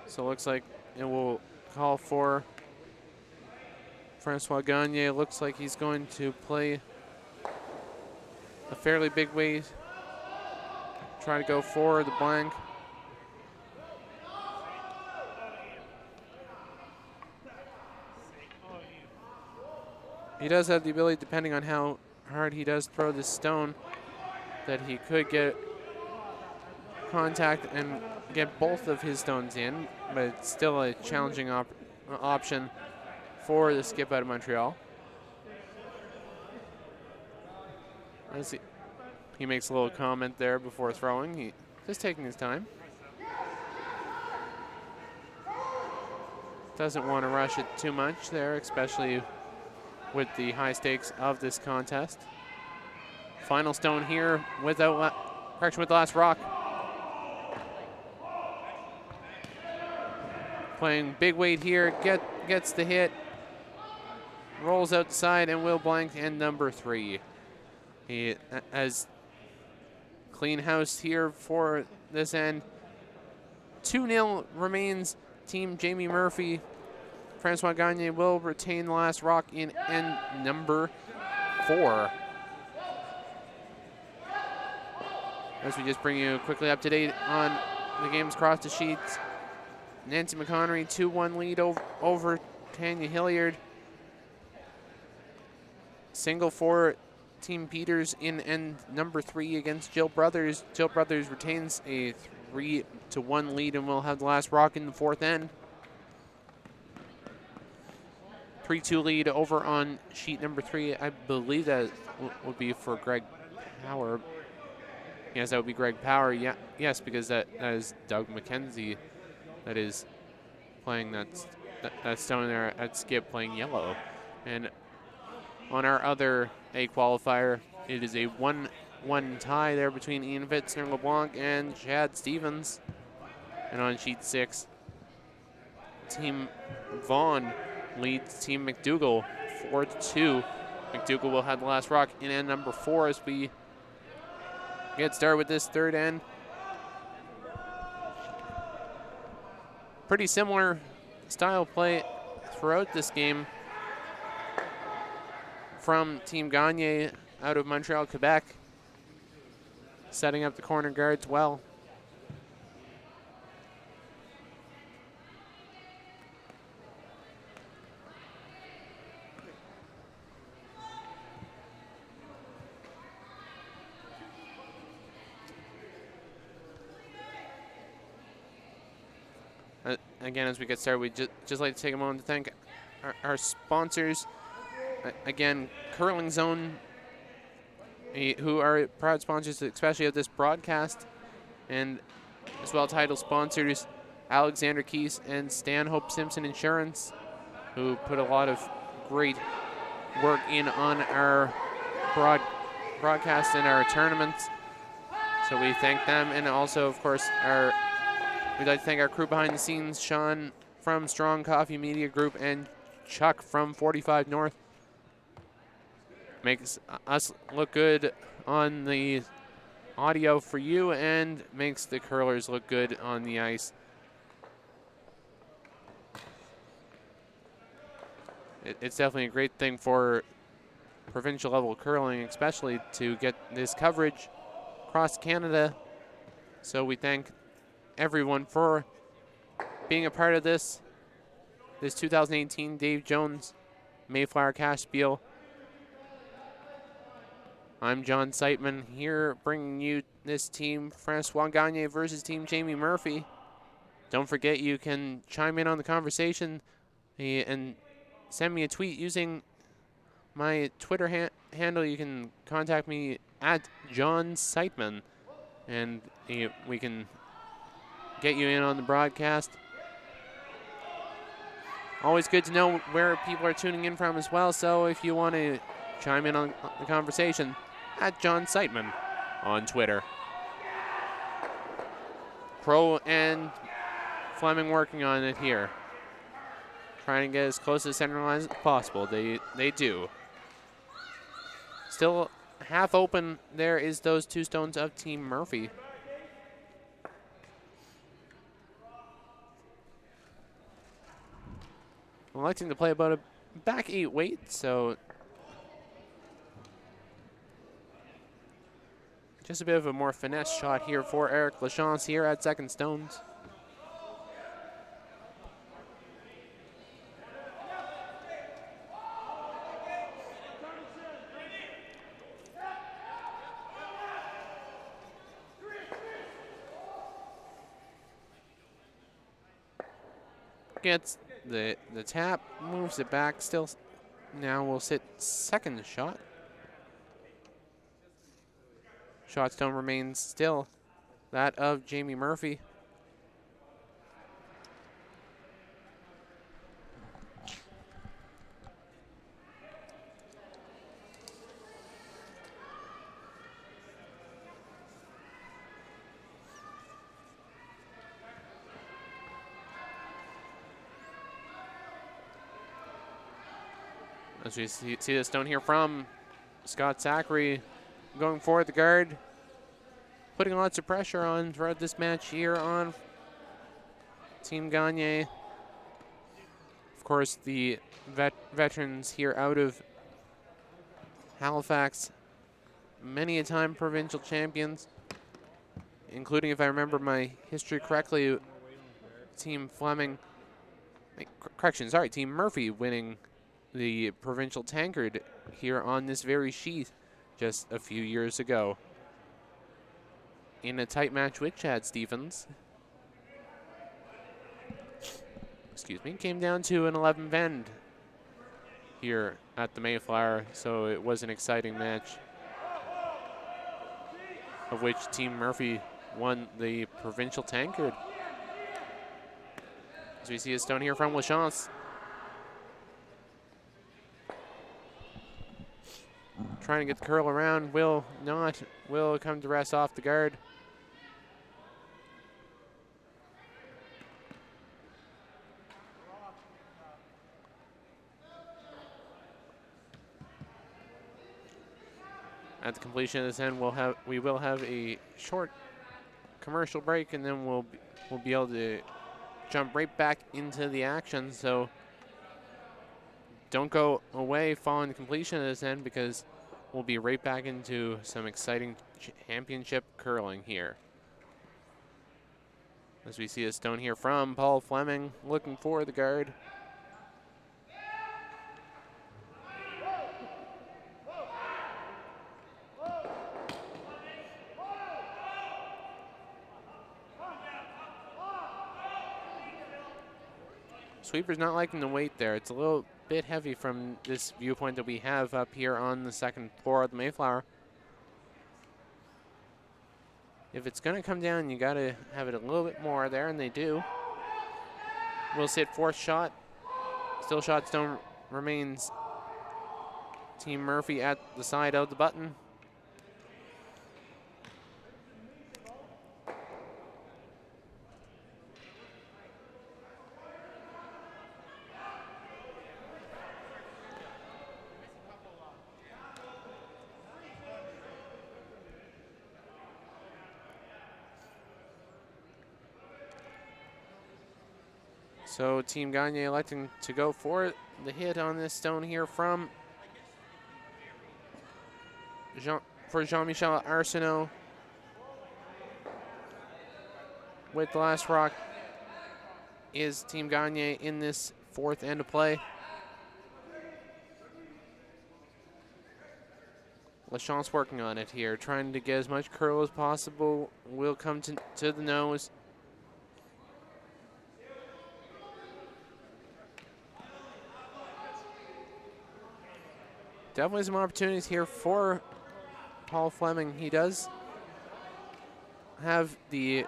So it looks like it will call for Francois Gagne. Looks like he's going to play a fairly big weight. Try to go for the blank. He does have the ability, depending on how hard he does throw this stone, that he could get contact and get both of his stones in, but it's still a challenging option for the skip out of Montreal. As he makes a little comment there before throwing. He just taking his time. Doesn't want to rush it too much there, especially with the high stakes of this contest. Final stone here without correction with the last rock. Playing big weight here, gets the hit, rolls out the side, and will blank and number 3. He has clean house here for this end. 2-0 remains Team Jamie Murphy. Francois Gagne will retain the last rock in end number 4. As we just bring you quickly up to date on the games across the sheets. Nancy McConnery 2-1 lead over Tanya Hilliard. Single for Team Peters in end number 3 against Jill Brothers. Jill Brothers retains a 3-1 lead and will have the last rock in the 4th end. 3-2 lead over on sheet number 3. I believe that would be for Greg Power. Yes, that would be Greg Power. Yeah, yes, because that is Doug McKenzie that is playing that stone there at skip, playing yellow. And on our other A qualifier, it is a 1-1 tie there between Ian Fitzner LeBlanc and Chad Stevens. And on sheet 6, Team Vaughn leads Team McDougall 4-2. McDougall will have the last rock in end number 4 as we get started with this 3rd end. pretty similar style play throughout this game from Team Gagne out of Montreal, Quebec, setting up the corner guards well. Again, as we get started, we just like to take a moment to thank our sponsors. Again, Curling Zone, who are proud sponsors, especially of this broadcast, and as well title sponsors Alexander Keys and Stanhope Simpson Insurance, who put a lot of great work in on our broadcast and our tournaments. So we thank them, and also, of course, we'd like to thank our crew behind the scenes, Sean from Strong Coffee Media Group and Chuck from 45 North. Makes us look good on the audio for you and makes the curlers look good on the ice. It's definitely a great thing for provincial level curling, especially to get this coverage across Canada. So we thank everyone for being a part of this 2018 Dave Jones Mayflower Cashspiel. I'm John Seitman here bringing you this team Francois Gagne versus Team Jamie Murphy. Don't forget you can chime in on the conversation and send me a tweet using my Twitter handle. You can contact me at John Seitman, and we can get you in on the broadcast. Always good to know where people are tuning in from as well, so if you want to chime in on the conversation, at John Seitman on Twitter. Crow and Fleming working on it here, trying to get as close to the center line as possible. They do. Still half open there is those two stones of Team Murphy. Electing to play about a back 8 weight, so just a bit of a more finesse shot here for Eric Lachance here at second stones. Gets the tap, moves it back, still now will sit second shot. Shot stone remains still that of Jamie Murphy. As we see the stone here from Scott Zachary going forward, the guard, putting lots of pressure on throughout this match here on Team Gagne. Of course, the veterans here out of Halifax, many a time provincial champions, including, if I remember my history correctly, Team Fleming, Team Murphy winning the provincial tankard here on this very sheet just a few years ago in a tight match with Chad Stephens. Excuse me, came down to an 11th end here at the Mayflower, so it was an exciting match, of which Team Murphy won the provincial tankard. As we see a stone here from Lachance. Trying to get the curl around, will not, will come to rest off the guard. At the completion of this end, we will have a short commercial break, and then we'll be able to jump right back into the action. So don't go away following the completion of this end, because we'll be right back into some exciting championship curling here. As we see a stone here from Paul Fleming, looking for the guard. Sweeper's not liking the weight there. It's a little bit heavy from this viewpoint that we have up here on the second floor of the Mayflower. If it's going to come down, you got to have it a little bit more there, and they do. We'll sit fourth shot. Still shot stone remains Team Murphy at the side of the button. So Team Gagne electing to go for the hit on this stone here from Jean-Michel Arsenault. With the last rock is Team Gagne in this fourth end of play. Lachance working on it here, trying to get as much curl as possible. Will come to the nose. Definitely some opportunities here for Paul Fleming. He does have the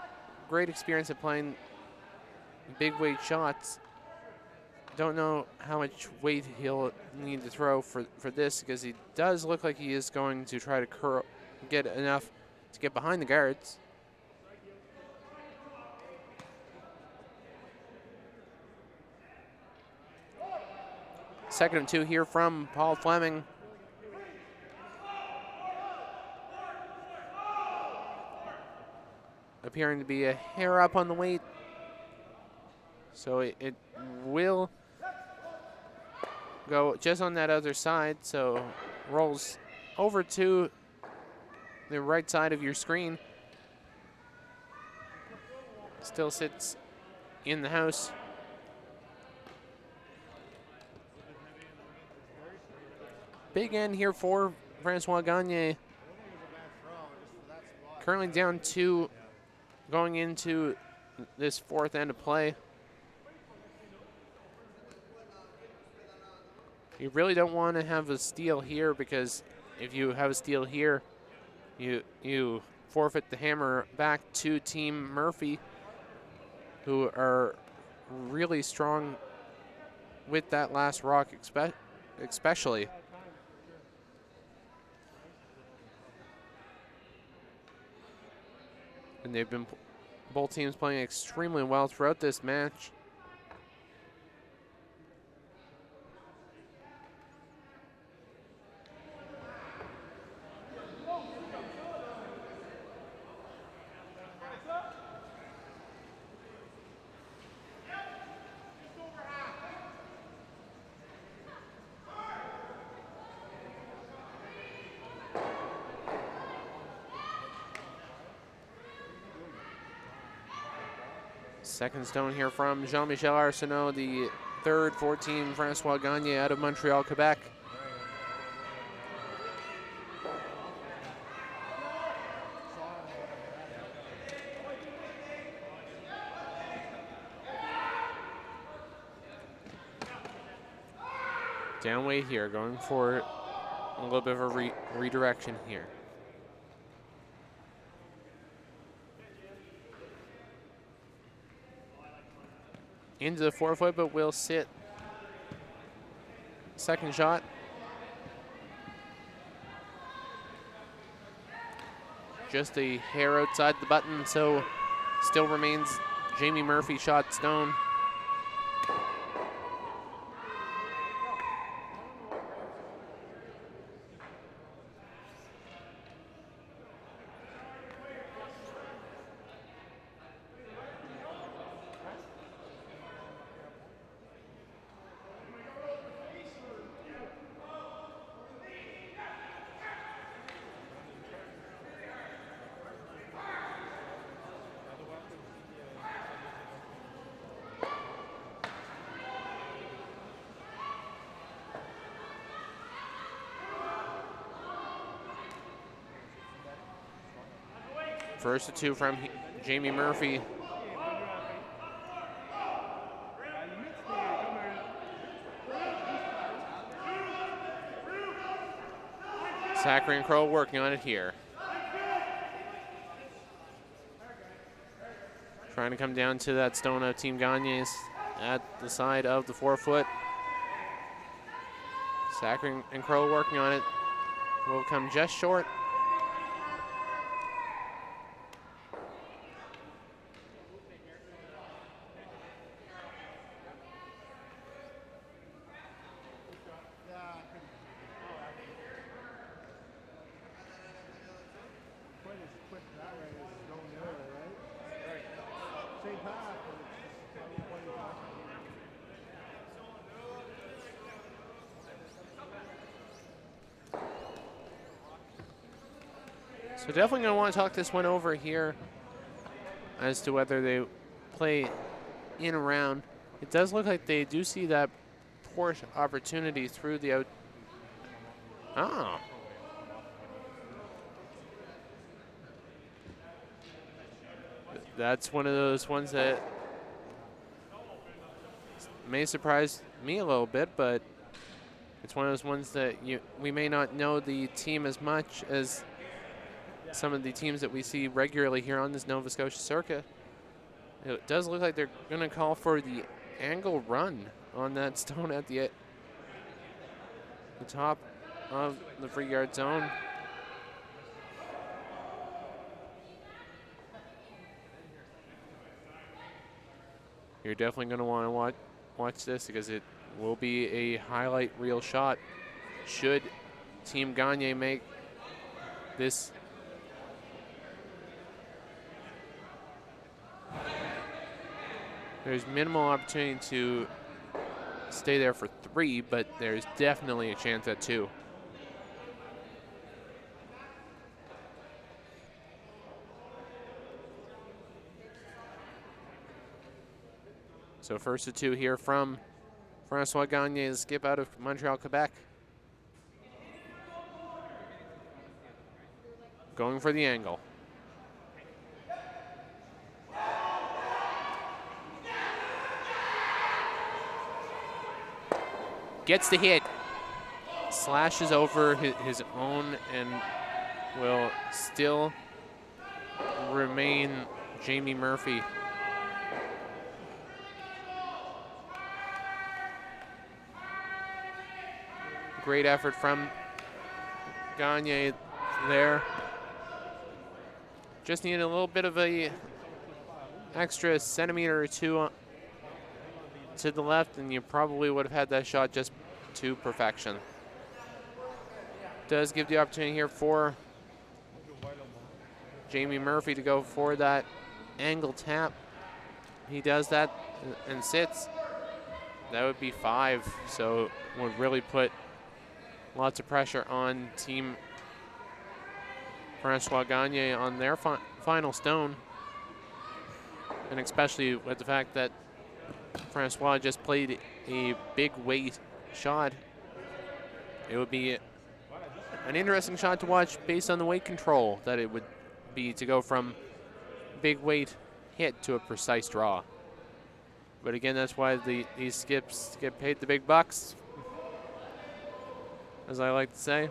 great experience of playing big weight shots. Don't know how much weight he'll need to throw for this, because he does look like he is going to try to get enough to get behind the guards. Second and 2 here from Paul Fleming. Appearing to be a hair up on the weight. So it will go just on that other side. So rolls over to the right side of your screen. Still sits in the house. Big end here for Francois Gagne. Currently down 2 going into this fourth end of play. You really don't want to have a steal here, because if you have a steal here, you forfeit the hammer back to Team Murphy, who are really strong with that last rock, especially. And they've been both teams playing extremely well throughout this match. Second stone here from Jean-Michel Arsenault, the third for Team Francois Gagne out of Montreal, Quebec. Down weight here, going for a little bit of a redirection here. Into the forefoot, but will sit. Second shot. Just a hair outside the button, so still remains Jamie Murphy shot stone. First to two from Jamie Murphy. Zachary and Crow working on it here. Trying to come down to that stone of Team Gagne's at the side of the 4-foot. Zachary and Crow working on it. Will come just short. So definitely going to want to talk this one over here as to whether they play in around. It does look like they do see that Porsche opportunity through the out. Oh. That's one of those ones that may surprise me a little bit, but it's one of those ones that we may not know the team as much as some of the teams that we see regularly here on this Nova Scotia circuit. It does look like they're going to call for the angle run on that stone at the top of the free yard zone. You're definitely going to want to watch this because it will be a highlight reel shot should Team Gagne make this. There's minimal opportunity to stay there for 3, but there's definitely a chance at 2. So first to 2 here from Francois Gagne's skip out of Montreal, Quebec. Going for the angle. Gets the hit, slashes over his own, and will still remain Jamie Murphy. Great effort from Gagne there. Just needed a little bit of a extra centimeter or 2 to the left, and you probably would have had that shot just to perfection. Does give the opportunity here for Jamie Murphy to go for that angle tap. He does that and sits. That would be 5, so would really put lots of pressure on Team Francois Gagne on their final stone, and especially with the fact that Francois just played a big weight shot. It would be an interesting shot to watch based on the weight control that it would be to go from big weight hit to a precise draw. But again, that's why these skips get paid the big bucks, as I like to say.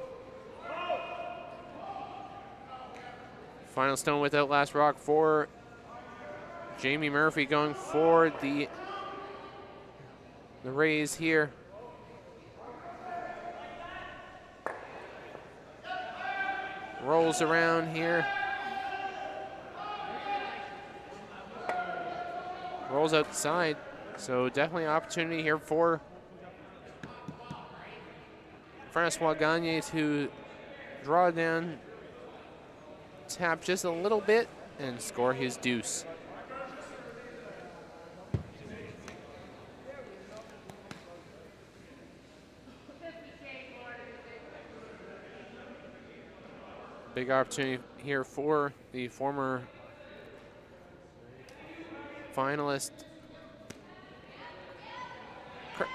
Final stone without last rock for Jamie Murphy, going for the raise here. Rolls around here. Rolls out the side. So definitely an opportunity here for Francois Gagne to draw down, tap just a little bit, and score his deuce. Big opportunity here for the former finalist,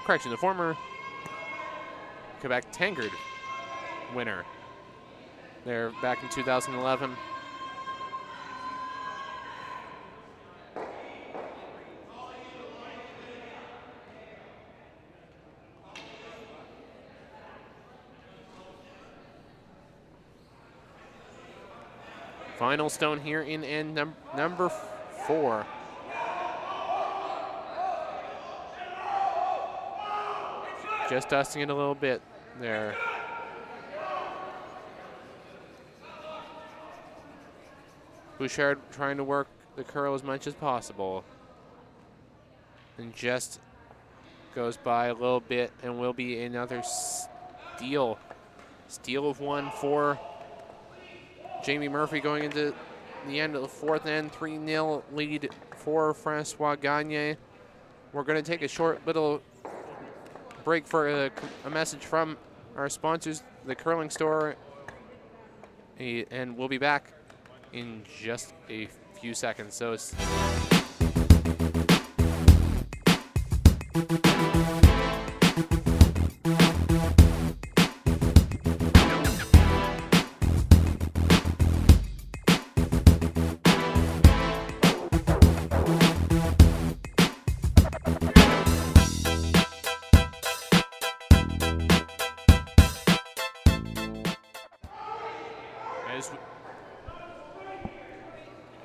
correction, the former Quebec Tankard winner there back in 2011. Final stone here in end number 4. Just dusting it a little bit there. Bouchard trying to work the curl as much as possible. And just goes by a little bit and will be another steal. Steal of 1 for Jamie Murphy going into the end of the 4th end. 3-0 lead for Francois Gagne. We're going to take a short little break for a message from our sponsors, the Curling Store, and we'll be back in just a few seconds. So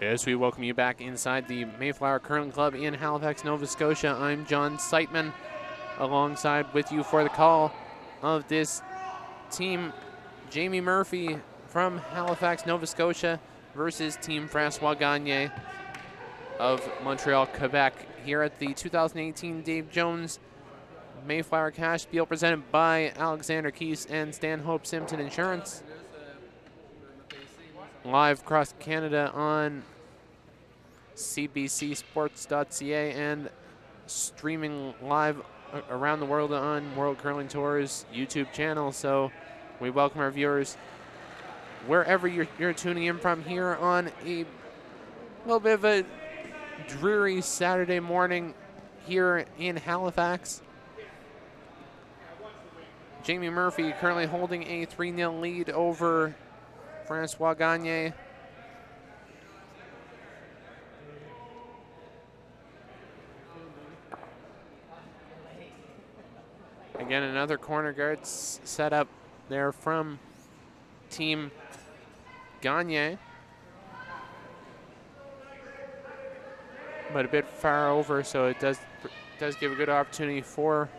as we welcome you back inside the Mayflower Curling Club in Halifax, Nova Scotia, I'm John Seitman, alongside with you for the call of this team, Jamie Murphy from Halifax, Nova Scotia versus Team Francois Gagne of Montreal, Quebec, here at the 2018 Dave Jones Mayflower Cashspiel, presented by Alexander Keese and Stanhope Simpson Insurance. Live across Canada on cbcsports.ca and streaming live around the world on World Curling Tour's YouTube channel. So we welcome our viewers wherever you're tuning in from here on a little bit of a dreary Saturday morning here in Halifax. Jamie Murphy currently holding a 3-0 lead over Francois Gagne. Again, another corner guard set up there from Team Gagne, but a bit far over, so it does give a good opportunity for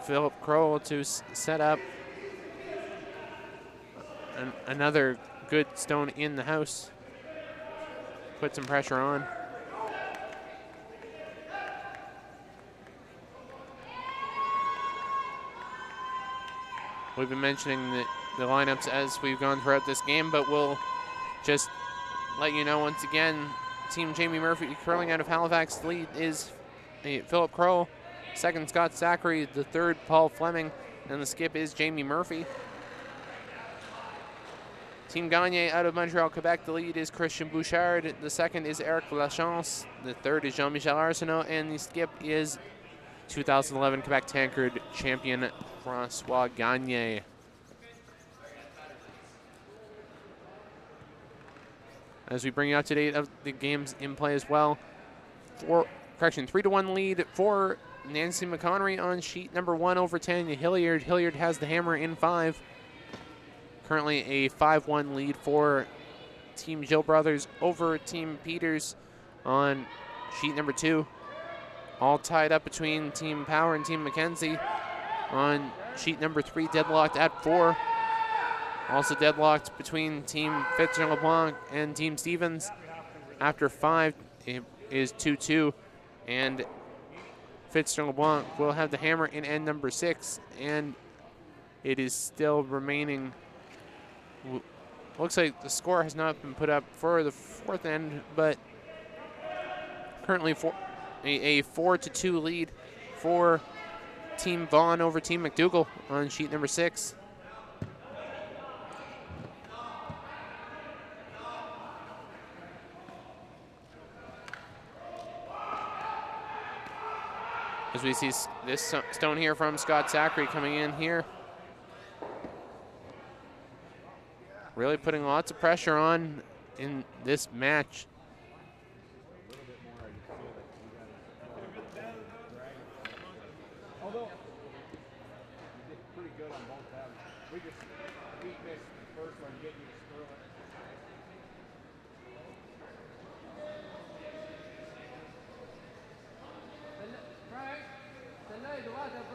Philip Kroll to set up another good stone in the house. Put some pressure on. We've been mentioning the lineups as we've gone throughout this game, but we'll just let you know once again, Team Jamie Murphy curling out of Halifax. The lead is Philip Kroll, second Scott Zachary, the third Paul Fleming, and the skip is Jamie Murphy. Team Gagne out of Montreal, Quebec, the lead is Christian Bouchard, the second is Eric Lachance, the third is Jean-Michel Arsenault, and the skip is 2011 Quebec Tankard champion Francois Gagne. As we bring you up to date of the games in play as well, 3-1 lead for Nancy McConnery on sheet number 1 over Tanya Hilliard. Hilliard has the hammer in 5. Currently a 5-1 lead for Team Jill Brothers over Team Peters on sheet number 2. All tied up between Team Power and Team McKenzie on sheet number 3, deadlocked at 4. Also deadlocked between Team Fitzer-LeBlanc and Team Stevens. After 5, it is 2-2, and Fitzer-LeBlanc will have the hammer in end number 6, and it is still remaining. Looks like the score has not been put up for the 4th end, but currently a 4-2 lead for Team Vaughn over Team McDougall on sheet number 6. As we see this stone here from Scott Zachary coming in here. Really putting lots of pressure on in this match. Although you did pretty good on both halves. We just missed the first one, getting you to Sterling.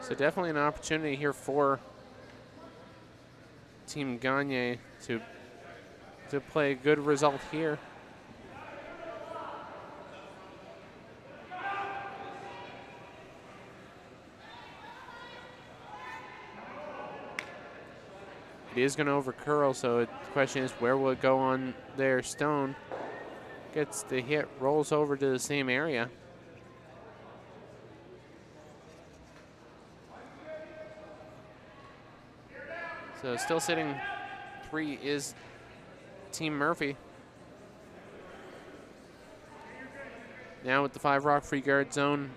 So definitely an opportunity here for Team Gagne to play a good result here. It is going to overcurl, so the question is where will it go on there? Stone gets the hit, rolls over to the same area. So still sitting 3 is Team Murphy. Now with the 5 rock free guard zone,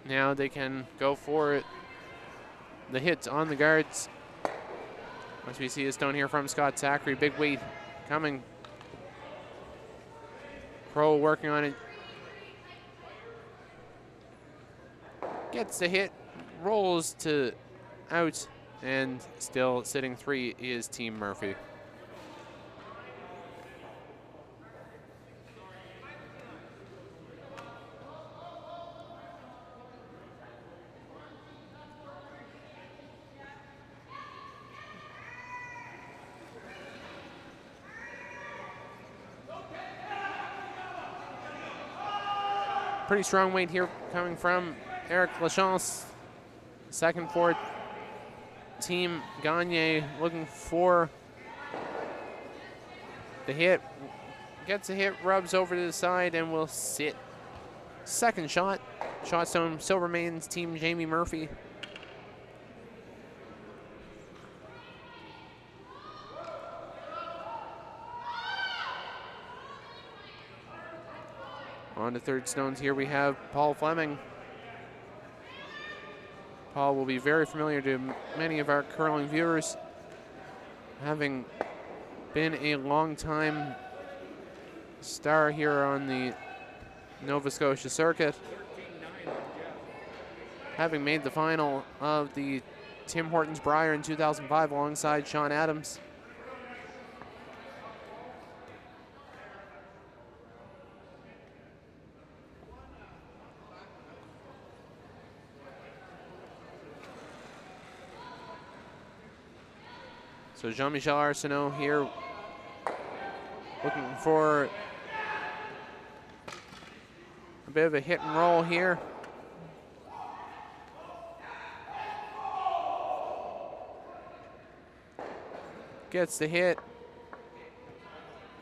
now they can go for it. The hits on the guards. Once we see a stone here from Scott Zachary, big weight coming. Crow working on it. Gets the hit, rolls to out, and still sitting 3 is Team Murphy. Pretty strong weight here coming from Eric Lachance. Second for Team Gagne, looking for the hit. Gets a hit, rubs over to the side, and will sit. Second shot. Shot zone still remains Team Jamie Murphy. On to third stones here we have Paul Fleming. Paul will be very familiar to many of our curling viewers, having been a long-time star here on the Nova Scotia circuit. Having made the final of the Tim Hortons Brier in 2005 alongside Sean Adams. So Jean-Michel Arsenault here looking for a bit of a hit and roll here. Gets the hit.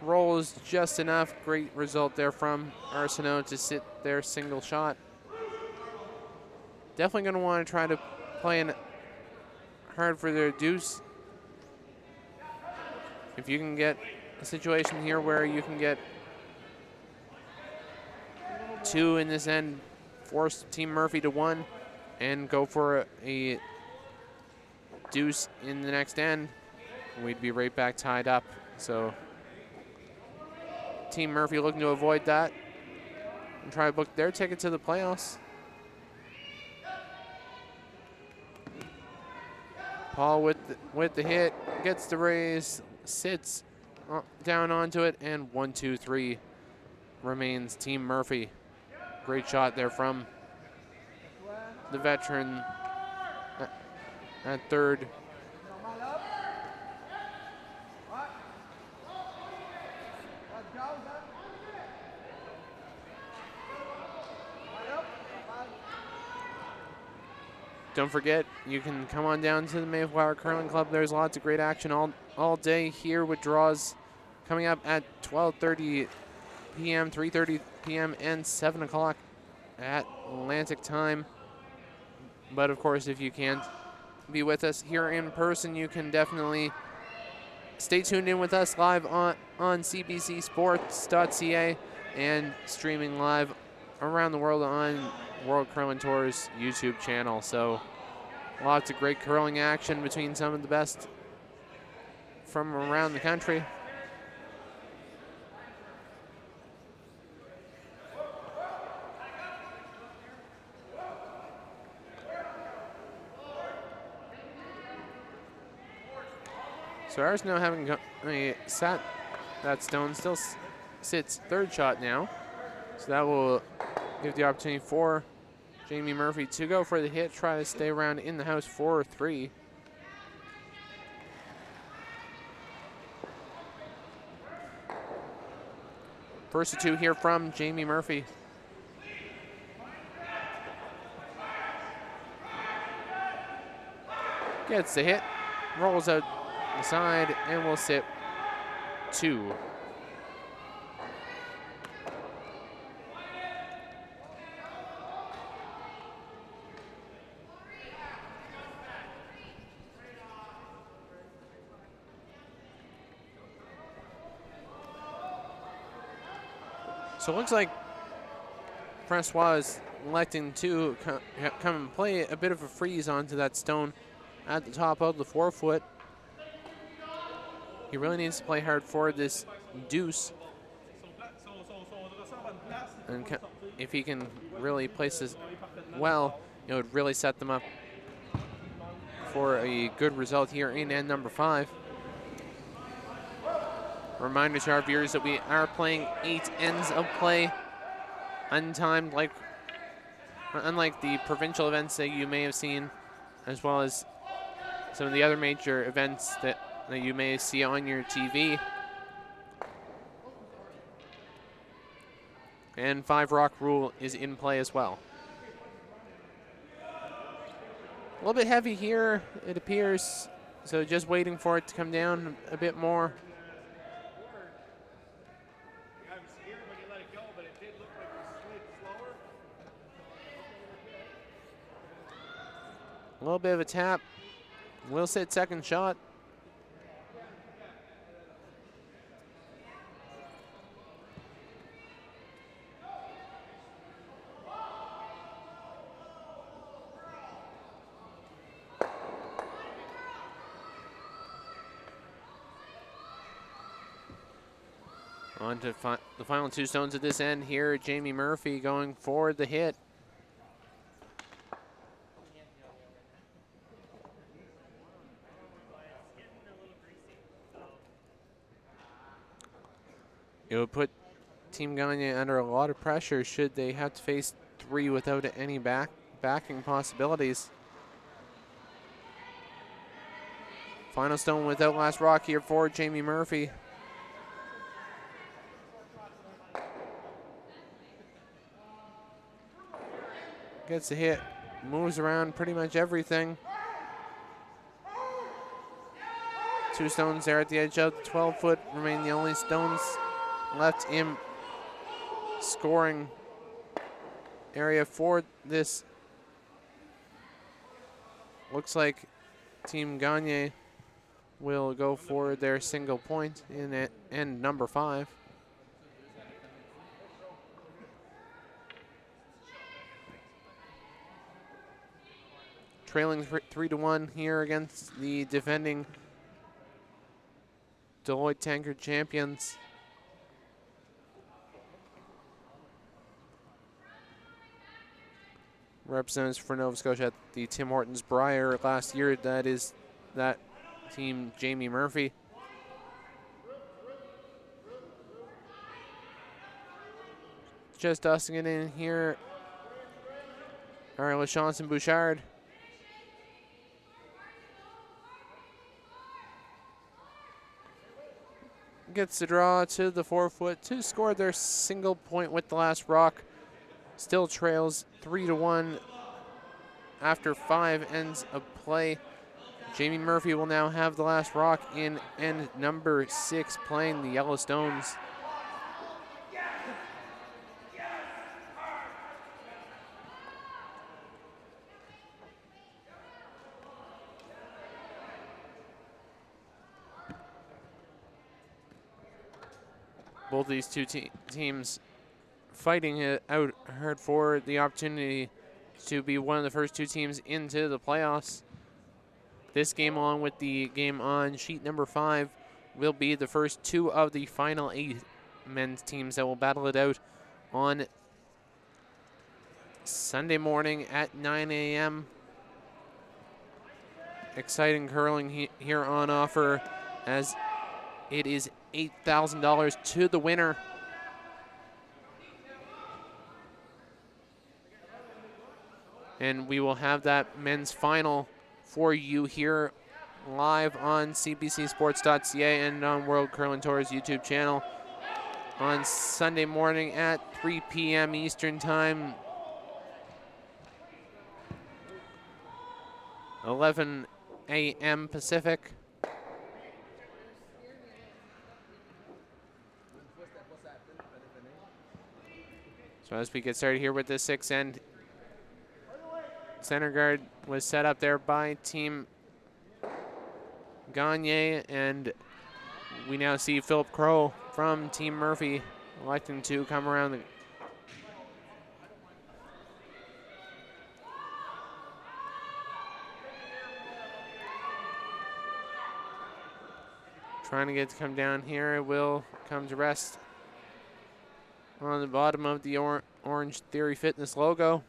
Rolls just enough. Great result there from Arsenault to sit their single shot. Definitely going to want to try to play in hard for their deuce. If you can get a situation here where you can get 2 in this end, force Team Murphy to 1, and go for a deuce in the next end, we'd be right back tied up. So Team Murphy looking to avoid that and try to book their ticket to the playoffs. Paul with the hit, gets the raise, sits down onto it, and 1, 2, 3 remains Team Murphy. Great shot there from the veteran at third. Don't forget, you can come on down to the Mayflower Curling Club. There's lots of great action all day here with draws coming up at 12:30 p.m., 3:30 p.m., and 7 o'clock at Atlantic time. But of course, if you can't be with us here in person, you can definitely stay tuned in with us live on cbcsports.ca and streaming live around the world on World Curling Tour's YouTube channel. So lots of great curling action between some of the best from around the country. So Arsenault having sat that stone, still sits third shot now. So that will give the opportunity for Jamie Murphy to go for the hit, try to stay around in the house for 3. First of 2 here from Jamie Murphy. Gets the hit, rolls out the side, and will sit 2. So it looks like Francois is electing to come and play a bit of a freeze onto that stone at the top of the 4-foot. He really needs to play hard for this deuce. And if he can really place this well, it would really set them up for a good result here in end number 5. Reminder to our viewers that we are playing 8 ends of play, untimed, unlike the provincial events that you may have seen, as well as some of the other major events that you may see on your TV. And 5 rock rule is in play as well. A little bit heavy here, it appears, so just waiting for it to come down a bit more. A little bit of a tap. Will sit second shot. On to the final 2 stones at this end here. Jamie Murphy going for the hit. It would put Team Gagne under a lot of pressure should they have to face 3 without any backing possibilities. Final stone without last rock here for Jamie Murphy. Gets the hit, moves around pretty much everything. 2 stones there at the edge of the 12-foot remain the only stones left in scoring area for this. Looks like Team Gagne will go for their single point in end number 5. Trailing 3-1 here against the defending Deloitte Tankard champions. Representatives for Nova Scotia at the Tim Hortons Brier last year. That is that team, Jamie Murphy. Just dusting it in here are LaChance and Bouchard. Gets the draw to the 4-foot to score their single point with the last rock. Still trails 3-1 after 5 ends of play. Jamie Murphy will now have the last rock in end number 6, playing the Yellow Stones. Both of these 2 teams fighting it out hard for the opportunity to be one of the first 2 teams into the playoffs. This game, along with the game on sheet number 5, will be the first 2 of the final 8 men's teams that will battle it out on Sunday morning at 9 a.m. Exciting curling here on offer, as it is $8,000 to the winner. And we will have that men's final for you here live on cbcsports.ca and on World Curling Tour's YouTube channel on Sunday morning at 3 p.m. Eastern Time, 11 a.m. Pacific. So as we get started here with the 6-end, center guard was set up there by Team Gagne, and we now see Philip Crow from Team Murphy electing to come around the trying to get to come down here. It will come to rest on the bottom of the Orange Theory Fitness logo.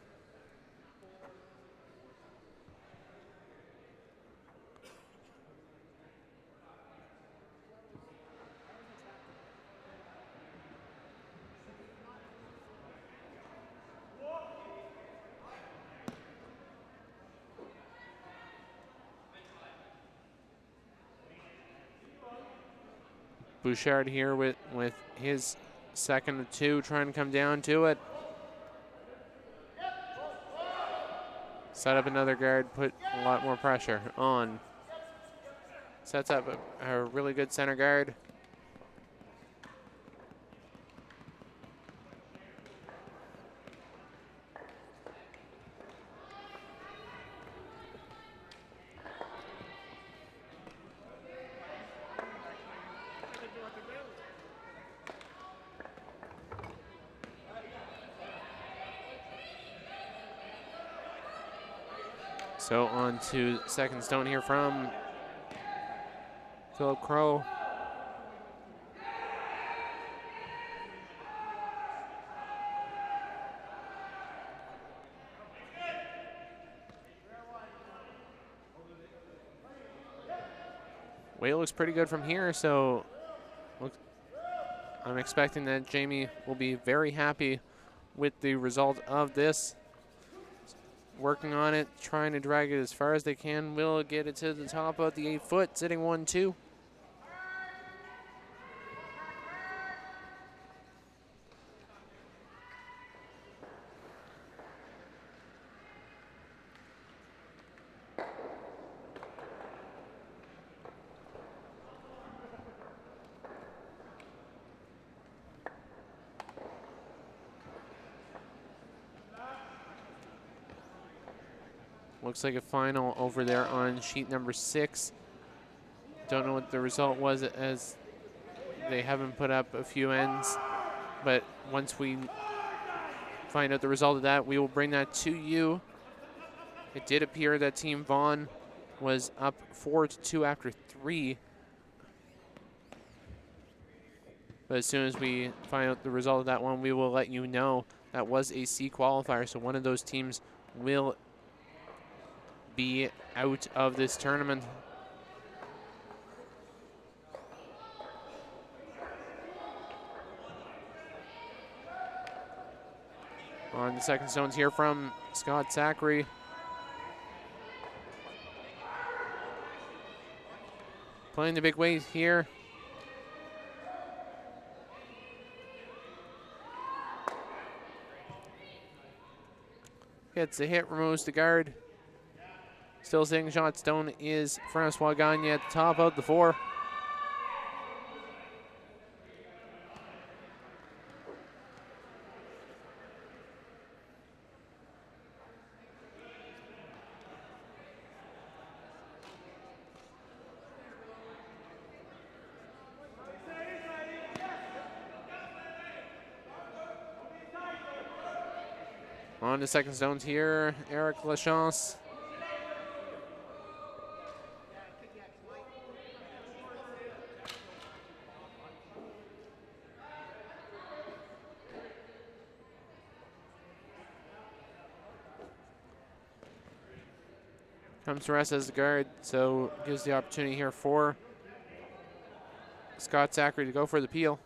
Bouchard here with his second of two, trying to come down to it. Set up another guard, put a lot more pressure on. Sets up a really good center guard. So on to second stone here from Philip Crow. Way looks pretty good from here, so I'm expecting that Jamie will be very happy with the result of this. Working on it, trying to drag it as far as they can. Will get it to the top of the 8 foot, sitting 1-2. Looks like a final over there on sheet number 6. Don't know what the result was, as they haven't put up a few ends. But once we find out the result of that, we will bring that to you. It did appear that Team Vaughn was up 4-2 after 3. But as soon as we find out the result of that one, we will let you know. That was a C qualifier, so one of those teams will be out of this tournament. On the second stones here from Scott Zachary. Playing the big weight here. Gets a hit, removes the guard. Still sitting shot stone is Francois Gagne at the top of the 4. On the second stones here, Eric Lachance. Comes to rest as the guard, so gives the opportunity here for Scott Zachary to go for the peel.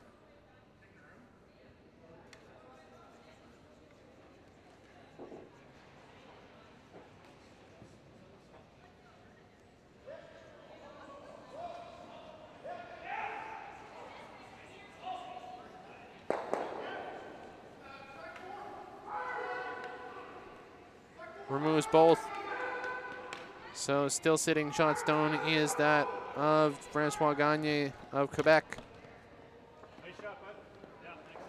Removes both. So still sitting shot stone is that of Francois Gagne of Quebec. Nice shot, bud. Yeah, thanks.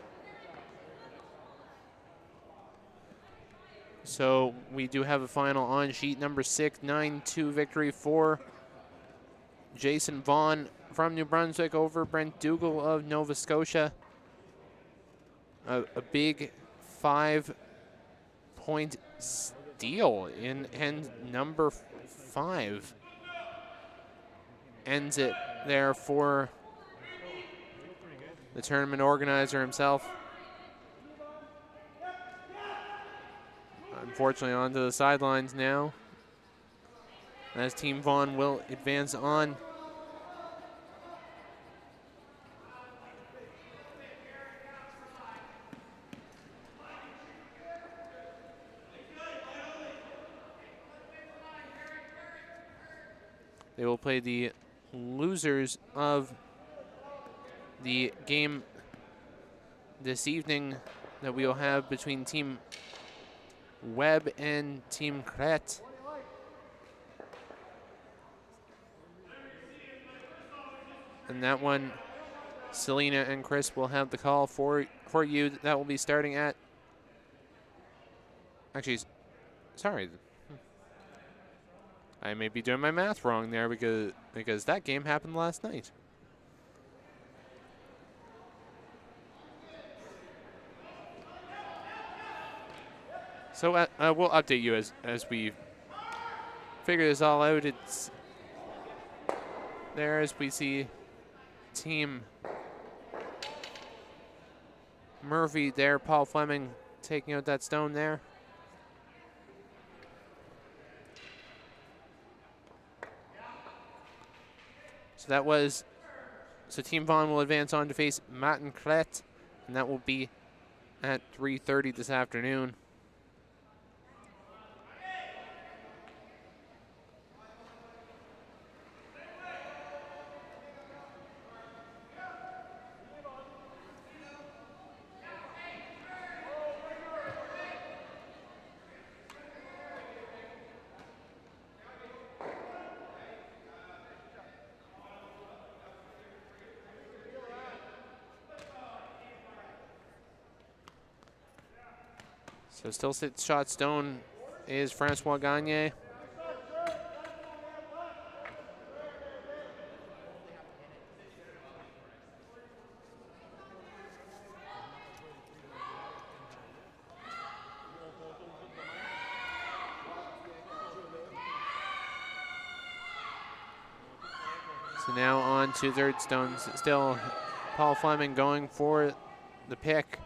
So we do have a final on sheet number 6, 9-2 victory for Jason Vaughn from New Brunswick over Brent Dougal of Nova Scotia. A big 5-point steal in end number 5. Ends it there for the tournament organizer himself. Unfortunately, onto the sidelines now, as Team Vaughn will advance on. They will play the losers of the game this evening that we will have between Team Webb and Team Cret. And that one, Selena and Chris will have the call for you. That will be starting at, actually, sorry. I may be doing my math wrong there because that game happened last night. So we'll update you as we figure this all out. It's there as we see Team Murphy there, Paul Fleming taking out that stone there. So Team Vaughn will advance on to face Matt and Clet, and that will be at 3:30 this afternoon. So still sits shot stone is Francois Gagne. So now on to third stones. Still Paul Fleming going for the pick.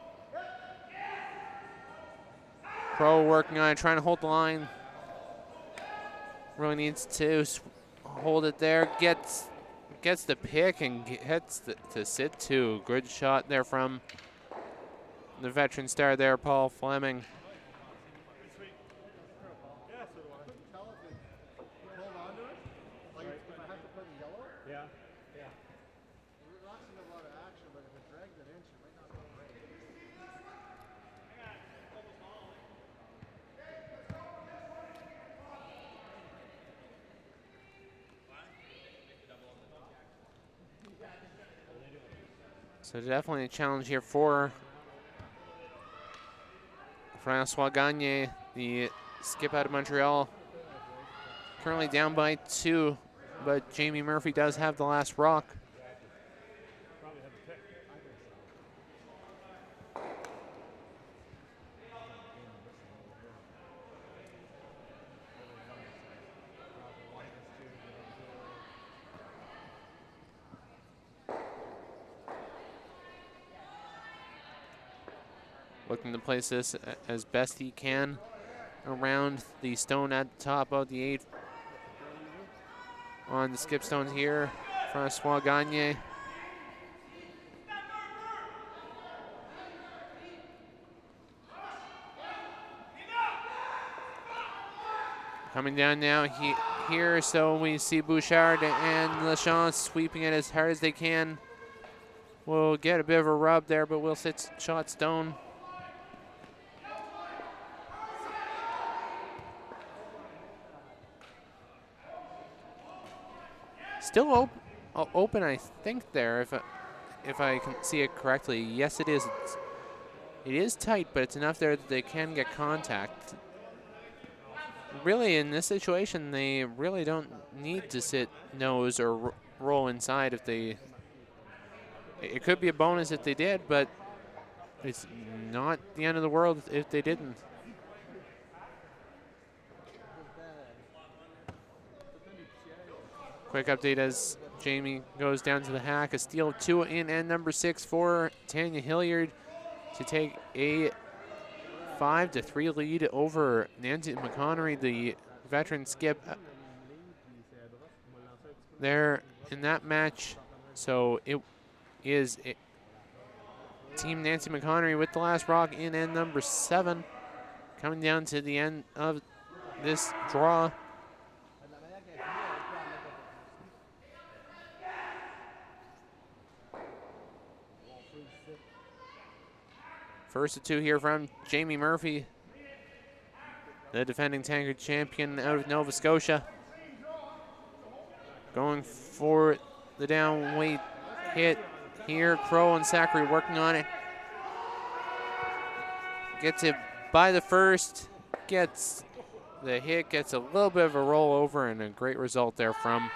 Pro working on it, trying to hold the line. Really needs to hold it there. Gets the pick and gets to sit too. Good shot there from the veteran star there, Paul Fleming. So definitely a challenge here for Francois Gagne, the skip out of Montreal. Currently down by 2, but Jamie Murphy does have the last rock. Looking to place this as best he can around the stone at the top of the 8. On the skip stones here, Francois Gagne. Coming down now here, so we see Bouchard and Lachance sweeping it as hard as they can. will get a bit of a rub there, but will sit shot stone. Still open, I think, there, if I can see it correctly. Yes, it is. It is tight, but it's enough there that they can get contact. Really, in this situation, they really don't need to sit nose or roll inside if they... It could be a bonus if they did, but it's not the end of the world if they didn't. Quick update as Jamie goes down to the hack. A steal of 2 in end number 6 for Tanya Hilliard to take a 5-3 lead over Nancy McConnery, the veteran skip there in that match. So it is Team Nancy McConnery with the last rock in end number 7, coming down to the end of this draw. First of 2 here from Jamie Murphy, the defending tankard champion out of Nova Scotia. Going for the down weight hit here. Crow and Zachary working on it. Gets it by the first, gets the hit, gets a little bit of a rollover, and a great result there from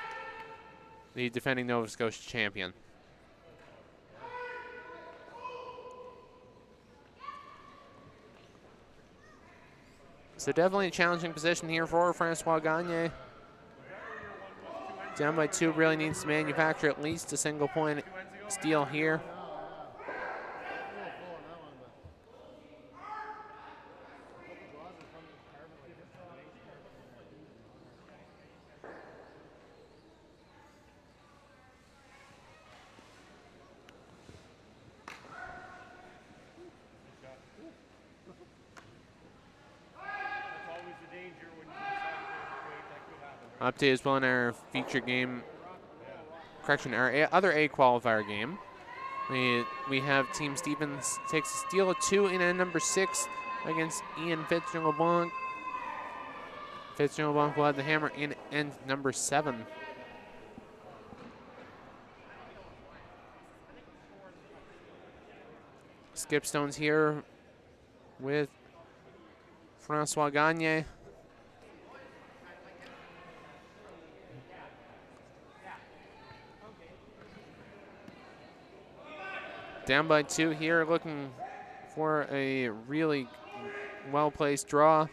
the defending Nova Scotia champion. So definitely a challenging position here for Francois Gagne. Down by 2, really needs to manufacture at least a single point steal here. Update as well in our feature game, correction, our other A qualifier game. We have Team Stevens takes a steal of 2 in end number 6 against Ian Fitzgerald-LeBlanc. Fitzgerald-LeBlanc will have the hammer in end number 7. Skip stones here with Francois Gagne. Down by 2 here, looking for a really well-placed draw.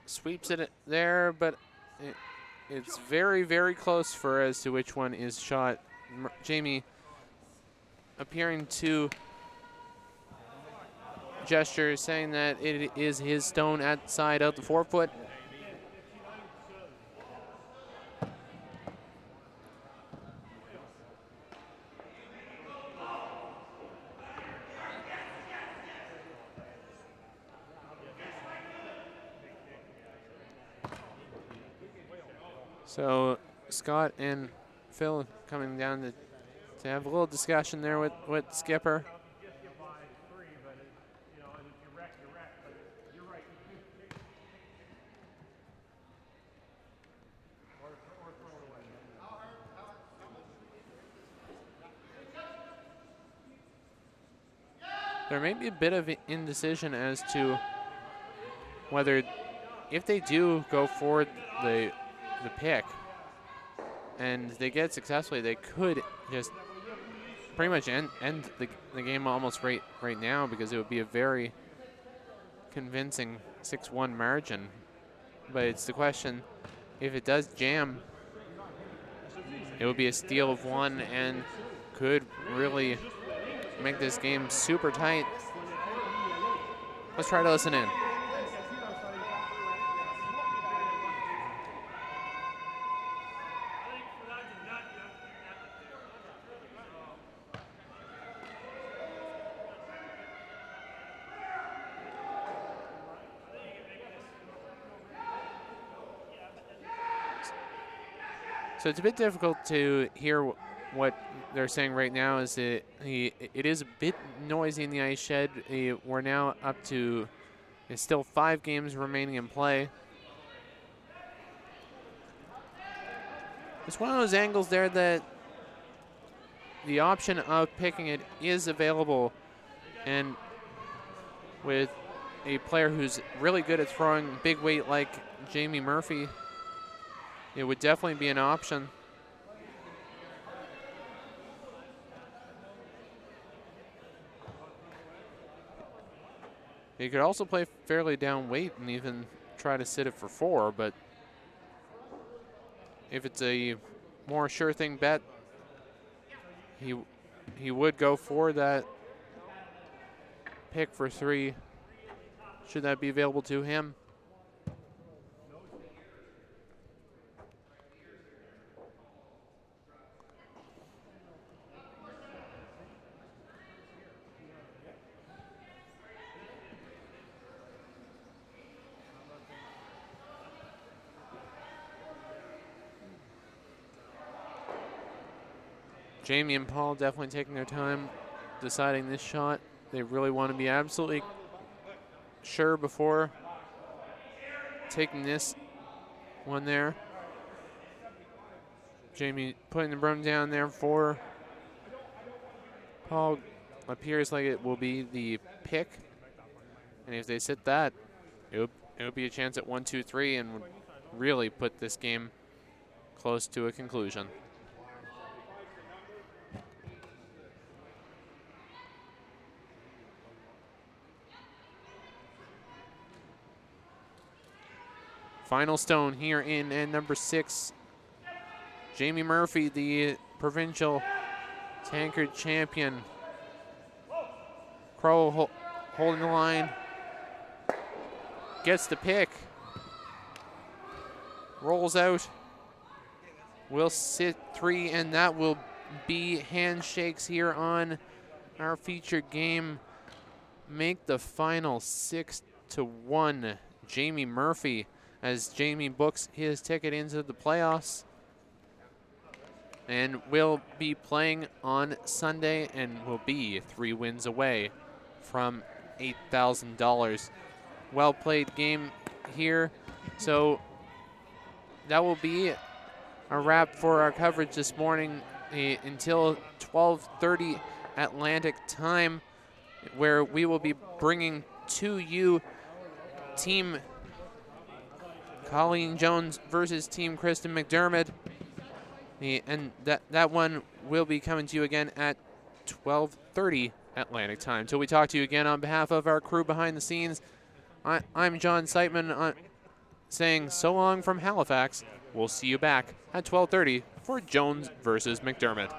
Sweeps it there, but it's very, very close for as to which one is shot. Jamie appearing to gesture, saying that it is his stone outside of the 4-foot. So Scott and Phil coming down to have a little discussion there with Skipper. There may be a bit of indecision as to whether, if they do go for the pick and they get it successfully, they could just pretty much end the game almost right now, because it would be a very convincing 6-1 margin. But it's the question, if it does jam, it would be a steal of 1 and could really make this game super tight. Let's try to listen in. So it's a bit difficult to hear what they're saying right now. Is that it is a bit noisy in the ice shed. We're now up to, there's still 5 games remaining in play. It's one of those angles there that the option of picking it is available, and with a player who's really good at throwing big weight like Jamie Murphy, it would definitely be an option. He could also play fairly down weight and even try to sit it for 4, but if it's a more sure thing bet, he would go for that pick for 3, should that be available to him. Jamie and Paul definitely taking their time deciding this shot. They really want to be absolutely sure before taking this one there. Jamie putting the broom down there for Paul. Appears like it will be the pick. And if they sit that, it would be a chance at 1, 2, 3 and would really put this game close to a conclusion. Final stone here in end number 6. Jamie Murphy, the provincial tankard champion. Crow holding the line. Gets the pick. Rolls out. Will sit 3, and that will be handshakes here on our featured game. Make the final 6-1. Jamie Murphy, as Jamie books his ticket into the playoffs and will be playing on Sunday and will be 3 wins away from $8,000. Well played game here. So that will be a wrap for our coverage this morning until 12:30 Atlantic time, where we will be bringing to you Team Colleen Jones versus Team Kristen McDermott. And that one will be coming to you again at 12:30 Atlantic time. Till we talk to you again, on behalf of our crew behind the scenes, I'm John Seitman saying so long from Halifax. We'll see you back at 12:30 for Jones versus McDermott.